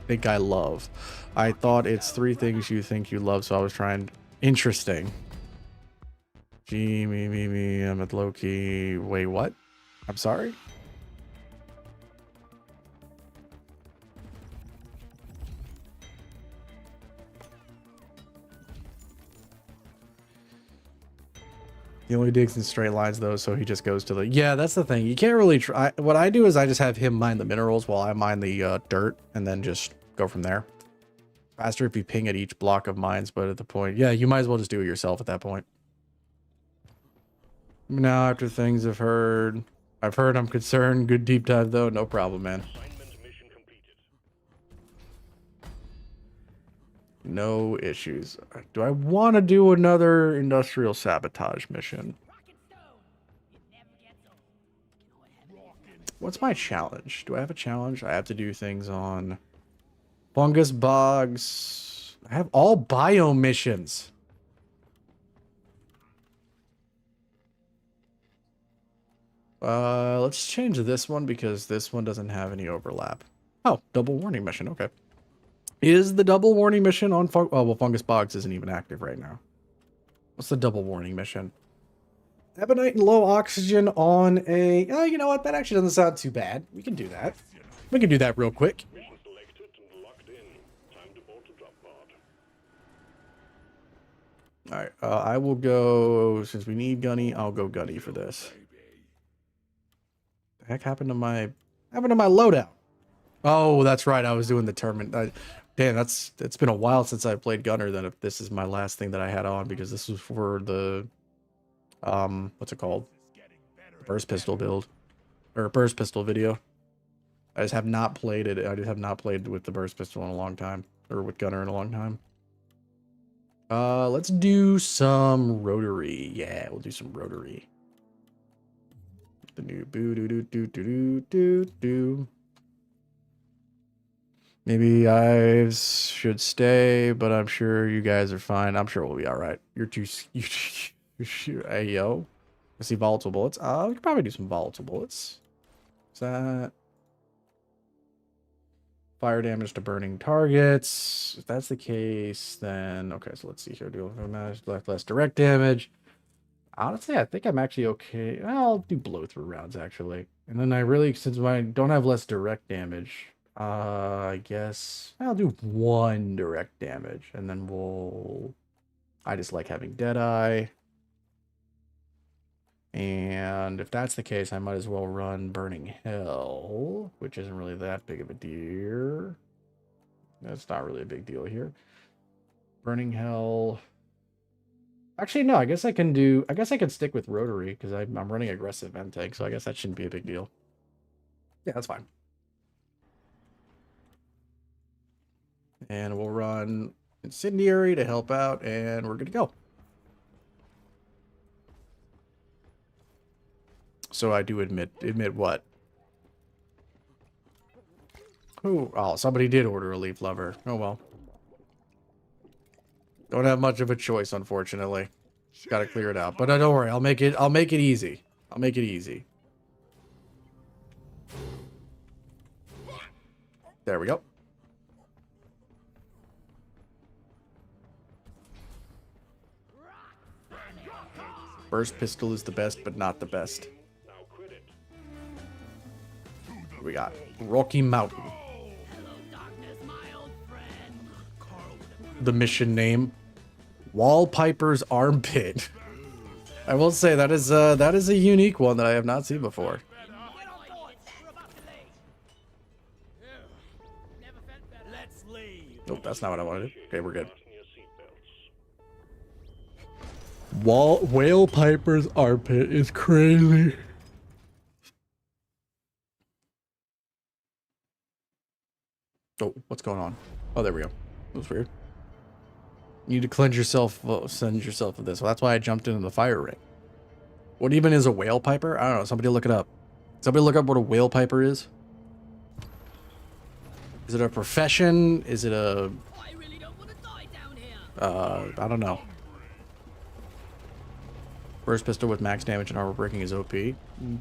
Think I Love. I thought it's 3 things you think you love, so I was trying. Interesting. Gee, me, I'm at low-key. Wait, what? I'm sorry? He only digs in straight lines, though, so he just goes to the... Yeah, that's the thing. You can't really try... What I do is I just have him mine the minerals while I mine the dirt, and then just go from there. Faster if you ping at each block of mines, but at the point, yeah, you might as well just do it yourself at that point. Now, after things I've heard, I'm concerned. Good deep dive though, no problem, man. Assignment mission completed. No issues. Do I want to do another industrial sabotage mission? Rocket stone. It never gets old. You know what heaven is? What's my challenge? Do I have a challenge? I have to do things on fungus bogs. I have all biome missions. Let's change this one because this one doesn't have any overlap. Oh, double warning mission. Okay. Is the double warning mission on fungus bogs isn't even active right now. What's the double warning mission? Ebonite and low oxygen on a... Oh, you know what? That actually doesn't sound too bad. We can do that. We can do that real quick. Mission selected and locked in. Time to board the drop pod. All right. I will go... Since we need Gunny, I'll go Gunny for this. The heck happened to my loadout? Oh, that's right. I was doing the tournament. Damn, it's been a while since I played Gunner. Then if this is my last thing that I had on, because this was for the what's it called? Burst pistol build or burst pistol video. I just have not played it. I just have not played with the burst pistol in a long time, or with Gunner in a long time. Let's do some rotary. Yeah, we'll do some rotary. The new boo doo doo doo doo doo doo. Maybe I should stay, but I'm sure you guys are fine. I'm sure we'll be all right. You're too. Hey yo, I see volatile bullets. We could probably do some volatile bullets. Is that fire damage to burning targets? If that's the case, then okay. So let's see here. Do less direct damage. Honestly, I think I'm actually okay. I'll do blow through rounds actually, and then I really, since I don't have less direct damage, I guess I'll do 1 direct damage, and then I just like having Deadeye, and if that's the case, I might as well run Burning Hell, which isn't really that big of a deal. That's not really a big deal here. Burning Hell. Actually, no, I guess I can stick with Rotary, because I'm running aggressive end tank, so I guess that shouldn't be a big deal. Yeah, that's fine. And we'll run Incendiary to help out, and we're good to go. So I do admit what? Oh, somebody did order a leaf lover. Oh well. Don't have much of a choice, unfortunately. Got to clear it out. But don't worry, I'll make it easy. I'll make it easy. There we go. Burst pistol is the best, but not the best. Now quit it. We got Rocky Mountain. Hello, darkness, my old friend. The mission name, Wallpiper's Armpit. I will say that is a unique one that I have not seen before. Get on board. We're about to leave. Never felt better. Let's leave. Nope, that's not what I wanted. Okay, we're good. Fasten your seatbelts. Whalepiper's Armpit is crazy. Oh, what's going on? Oh, there we go. That was weird. You need to cleanse yourself, send yourself of this. Well, that's why I jumped into the fire ring. What even is a whale piper? I don't know. Somebody look it up. Somebody look up what a whale piper is. Is it a profession? Is it a... I really don't want to die down here. I don't know. Burst pistol with max damage and armor breaking is OP.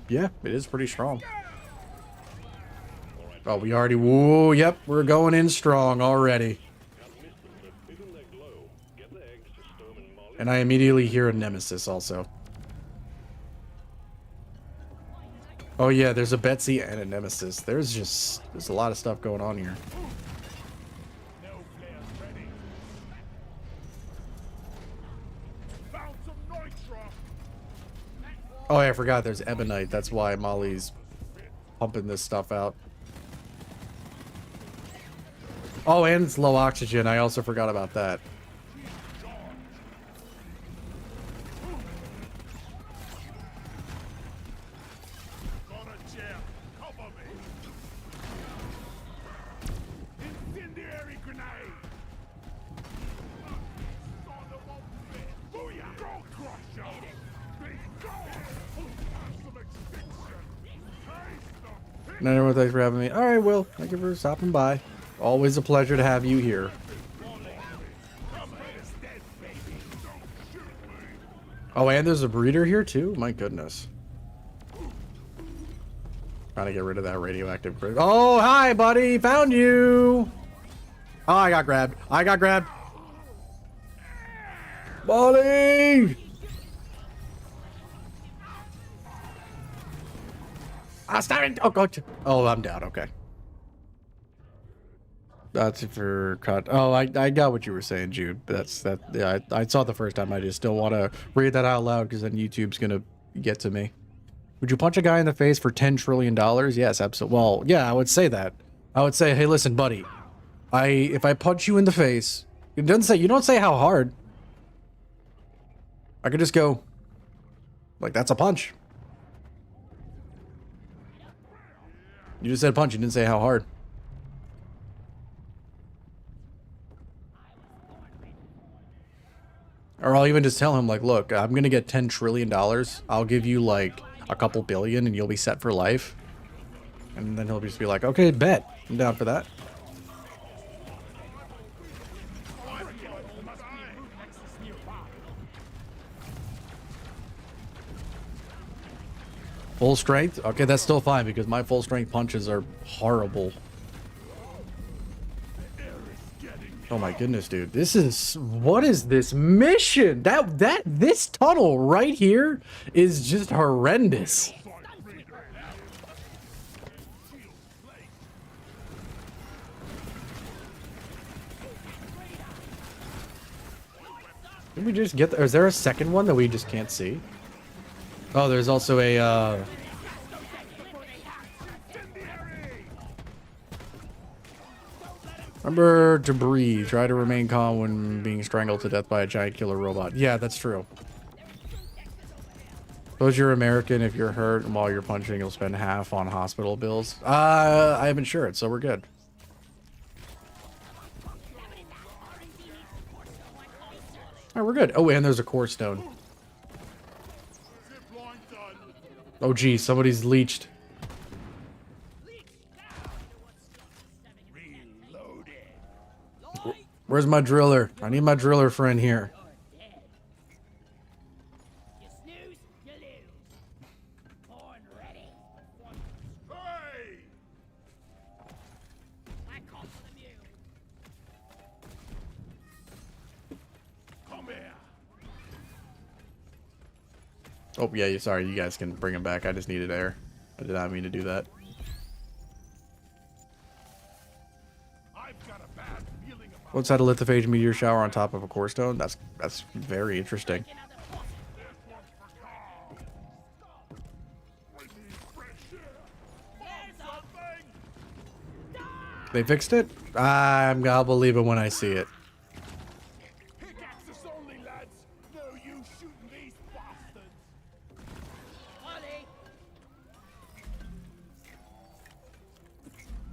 Yeah, it is pretty strong. Oh, we already... Whoa, yep, we're going in strong already. And I immediately hear a nemesis also. Oh yeah, there's a Betsy and a nemesis. There's a lot of stuff going on here. No flares ready. Found some nitro. Oh yeah, I forgot there's Ebonite. That's why Molly's pumping this stuff out. Oh, and it's low oxygen. I also forgot about that. Got a chair. Cover me. Incendiary grenade. Son of a bitch. Booyah. Go crusher. Big go. Have some extinction. Taste the No, everyone, thanks for having me. All right, Will. Thank you for stopping by. Always a pleasure to have you here. Oh, and there's a breeder here too? My goodness. Trying to get rid of that radioactive critter. Oh, hi, buddy. Found you. Oh, I got grabbed. I got grabbed. Buddy. I'm starting. Oh, gotcha. Oh, I'm down. Okay. That's for cut. Oh, I got what you were saying, Jude. That's that. Yeah, I saw it the first time. I just don't want to read that out loud because then YouTube's gonna get to me. Would you punch a guy in the face for $10 trillion? Yes, absolutely. Well, yeah, I would say that. I would say, hey, listen, buddy. If I punch you in the face, it doesn't say. You don't say how hard. I could just go, like, that's a punch. You just said punch. You didn't say how hard. Or I'll even just tell him, like, look, I'm going to get $10 trillion. I'll give you, like, a couple billion and you'll be set for life. And then he'll just be like, okay, bet. I'm down for that. Full strength? Okay, that's still fine because my full strength punches are horrible. Oh my goodness, dude. This is, what is this mission? This tunnel right here is just horrendous. Did we just get, is there a second one that we just can't see? Oh, there's also a, remember to breathe. Try to remain calm when being strangled to death by a giant killer robot. Yeah, that's true. Suppose you're American. If you're hurt while you're punching, you'll spend half on hospital bills. I have insurance, so we're good. Alright, we're good. Oh, and there's a core stone. Oh, geez, somebody's leeched. Where's my driller? I need my driller friend here. You snooze, you lose. Born ready. Hey! I call for the mule. Come here. Oh, yeah, sorry, you guys can bring him back. I just needed air. I did not mean to do that. I've got a bad feeling about What's that, a lithophage meteor shower on top of a core stone? That's very interesting. They fixed it? I'll believe it when I see it. pickaxes only, lads. No use shooting these bastards. Ollie!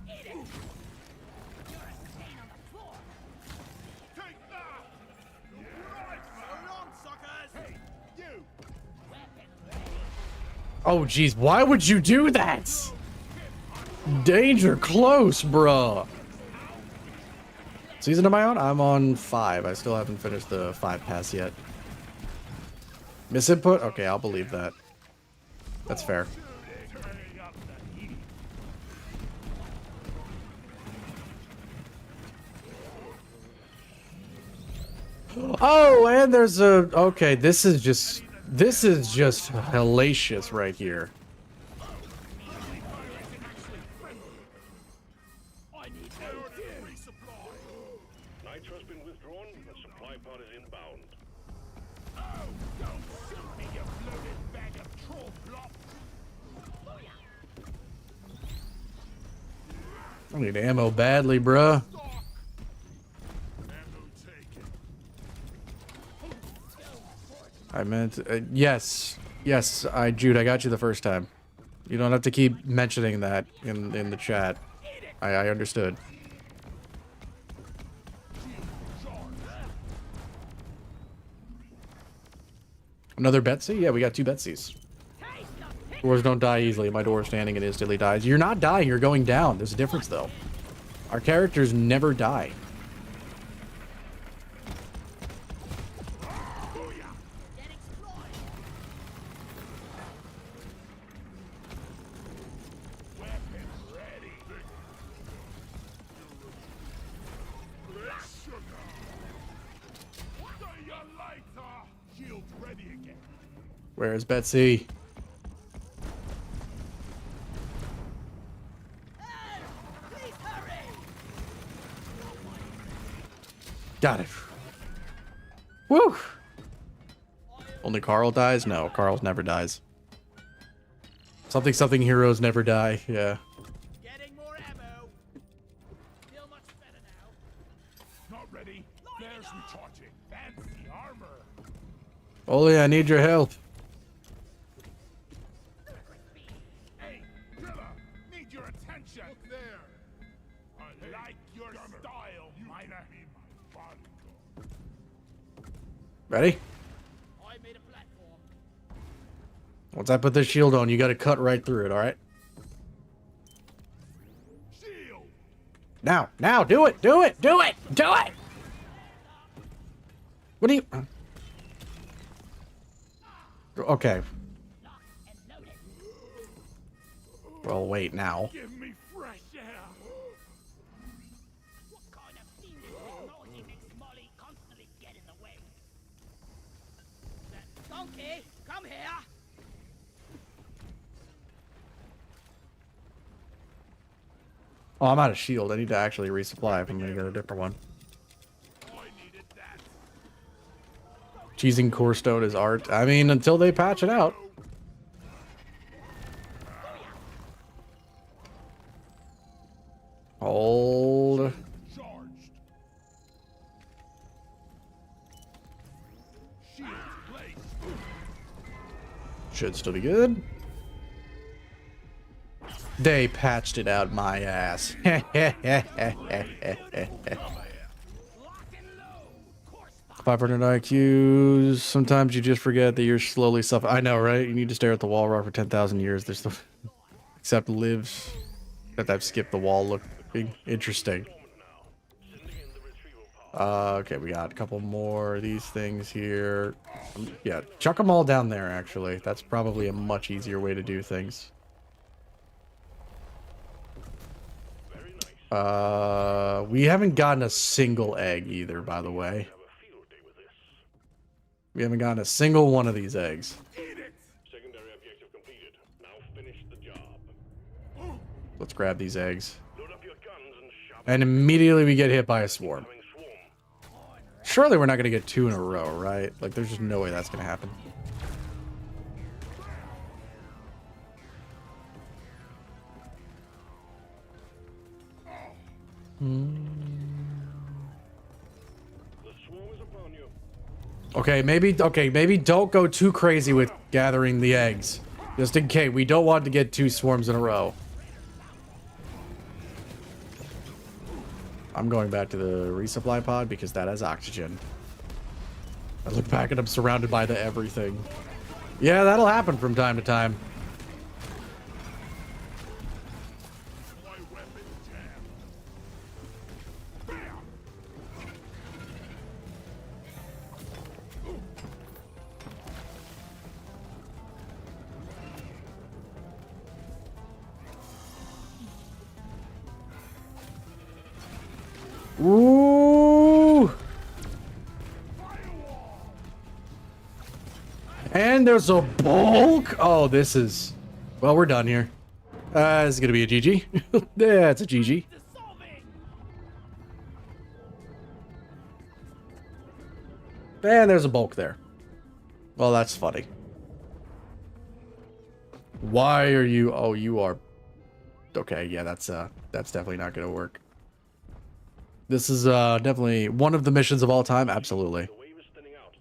Eat it! You're a stain on the floor. Take that. Right, hold on, suckers. Hey, you. Weapon ready. Oh, jeez, why would you do that? Danger close, bruh. Season am I on? I'm on 5. I still haven't finished the 5 pass yet. Miss input? Okay, I'll believe that. That's fair. Oh, and there's a... Okay, this is just hellacious right here. Nitro's been withdrawn. The supply pod is inbound. Oh, don't shoot me, you bloated bag of troll flop. I need ammo badly, bruh. I meant, yes. Yes, Jude, I got you the first time. You don't have to keep mentioning that in the chat. I understood. Another Betsy? Yeah, we got 2 Betsy's. Dwarves don't die easily. My dwarf standing and instantly dies. You're not dying, you're going down. There's a difference, though. Our characters never die. Where's Betsy? Got it. Woo! Only Carl dies? No, Carl's never dies. Something heroes never die. Yeah. Getting more ammo. Feel much better now. Not ready. There's recharging. Fancy armor. Oli, I need your help. Hey, killer! Need your attention. Look there. I like your style, miner. Ready? I made a platform. Once I put this shield on, you gotta cut right through it, alright? Shield. Now, do it! Do it! Do it! Do it! What do you... Okay. Well, wait, now. Give me fresh air. What kind of fiendish technology makes Molly constantly get in the way? Donkey, come here. Oh, I'm out of shield. I need to actually resupply if I'm gonna get a different one. I needed that. Cheesing core stone is art. I mean, until they patch it out. Hold. Charged. Shield placed. Should still be good. They patched it out my ass. 500 IQs. Sometimes you just forget that you're slowly suffering. I know, right? You need to stare at the wall rock for 10,000 years. There's the... Except lives. That I've skipped the wall looking interesting. Okay, we got a couple more of these things here. Yeah, chuck them all down there, actually. That's probably a much easier way to do things. We haven't gotten a single egg either, by the way. We haven't gotten a single one of these eggs. Secondary objective completed. Now finish the job. Let's grab these eggs. Load up your guns and sharpen And immediately we get hit by a swarm. the swarm. Surely we're not going to get 2 in a row, right? Like, there's just no way that's going to happen. The swarm is upon you. Okay, maybe don't go too crazy with gathering the eggs. Just in case. We don't want to get 2 swarms in a row. I'm going back to the resupply pod because that has oxygen. I look back and I'm surrounded by the everything. Yeah, that'll happen from time to time. My weapon jammed. Bam! Ooh! And there's a bulk. Oh, this is... Well, we're done here. This is gonna be a GG. Yeah, it's a GG. And there's a bulk there. Well, that's funny. Why are you... Oh, you are... Okay, yeah, that's definitely not gonna work. This is definitely one of the missions of all time. Absolutely. The wave is thinning out.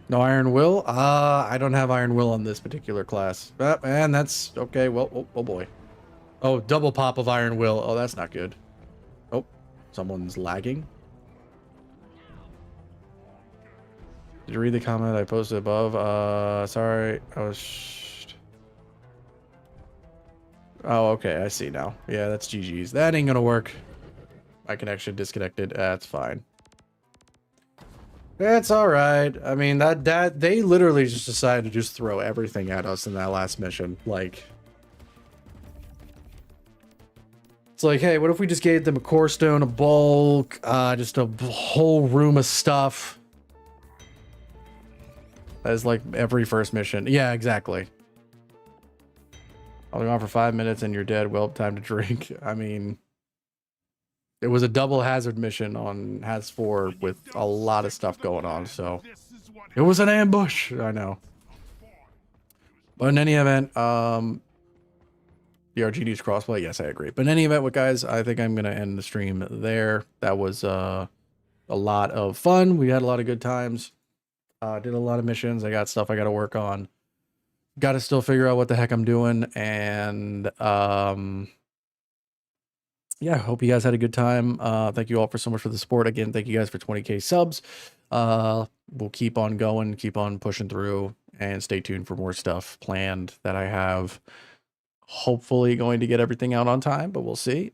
No Iron Will? I don't have Iron Will on this particular class. And that's okay. Well, oh boy. Oh, double pop of Iron Will. Oh, that's not good. Oh, someone's lagging. Did you read the comment I posted above? Sorry, I was... Oh, okay, I see now. Yeah, that's GG's. That ain't gonna work. My connection disconnected. That's fine. It's alright. I mean, that they literally just decided to just throw everything at us in that last mission. Like... It's like, hey, what if we just gave them a core stone, a bulk, just a whole room of stuff? That is like every first mission. Yeah, exactly. I'll be on for 5 minutes and you're dead. Well, time to drink. I mean, it was a double hazard mission on Haz 4 with a lot of stuff going on, so it was an ambush. I know. But in any event, the RGD's crossplay. Yes, I agree. But in any event, guys, I think I'm going to end the stream there. That was a lot of fun. We had a lot of good times. Did a lot of missions. I got stuff I got to work on. Got to still figure out what the heck I'm doing. And yeah, hope you guys had a good time. Thank you all for so much for the support. Again, thank you guys for 20K subs. We'll keep on going, keep on pushing through, and stay tuned for more stuff planned that I have. Hopefully going to get everything out on time, but we'll see.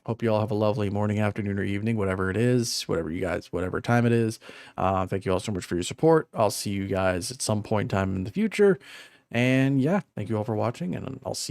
Hope you all have a lovely morning, afternoon, or evening, whatever it is, whatever time it is. Thank you all so much for your support. I'll see you guys at some point in time in the future. And yeah, thank you all for watching, and I'll see you.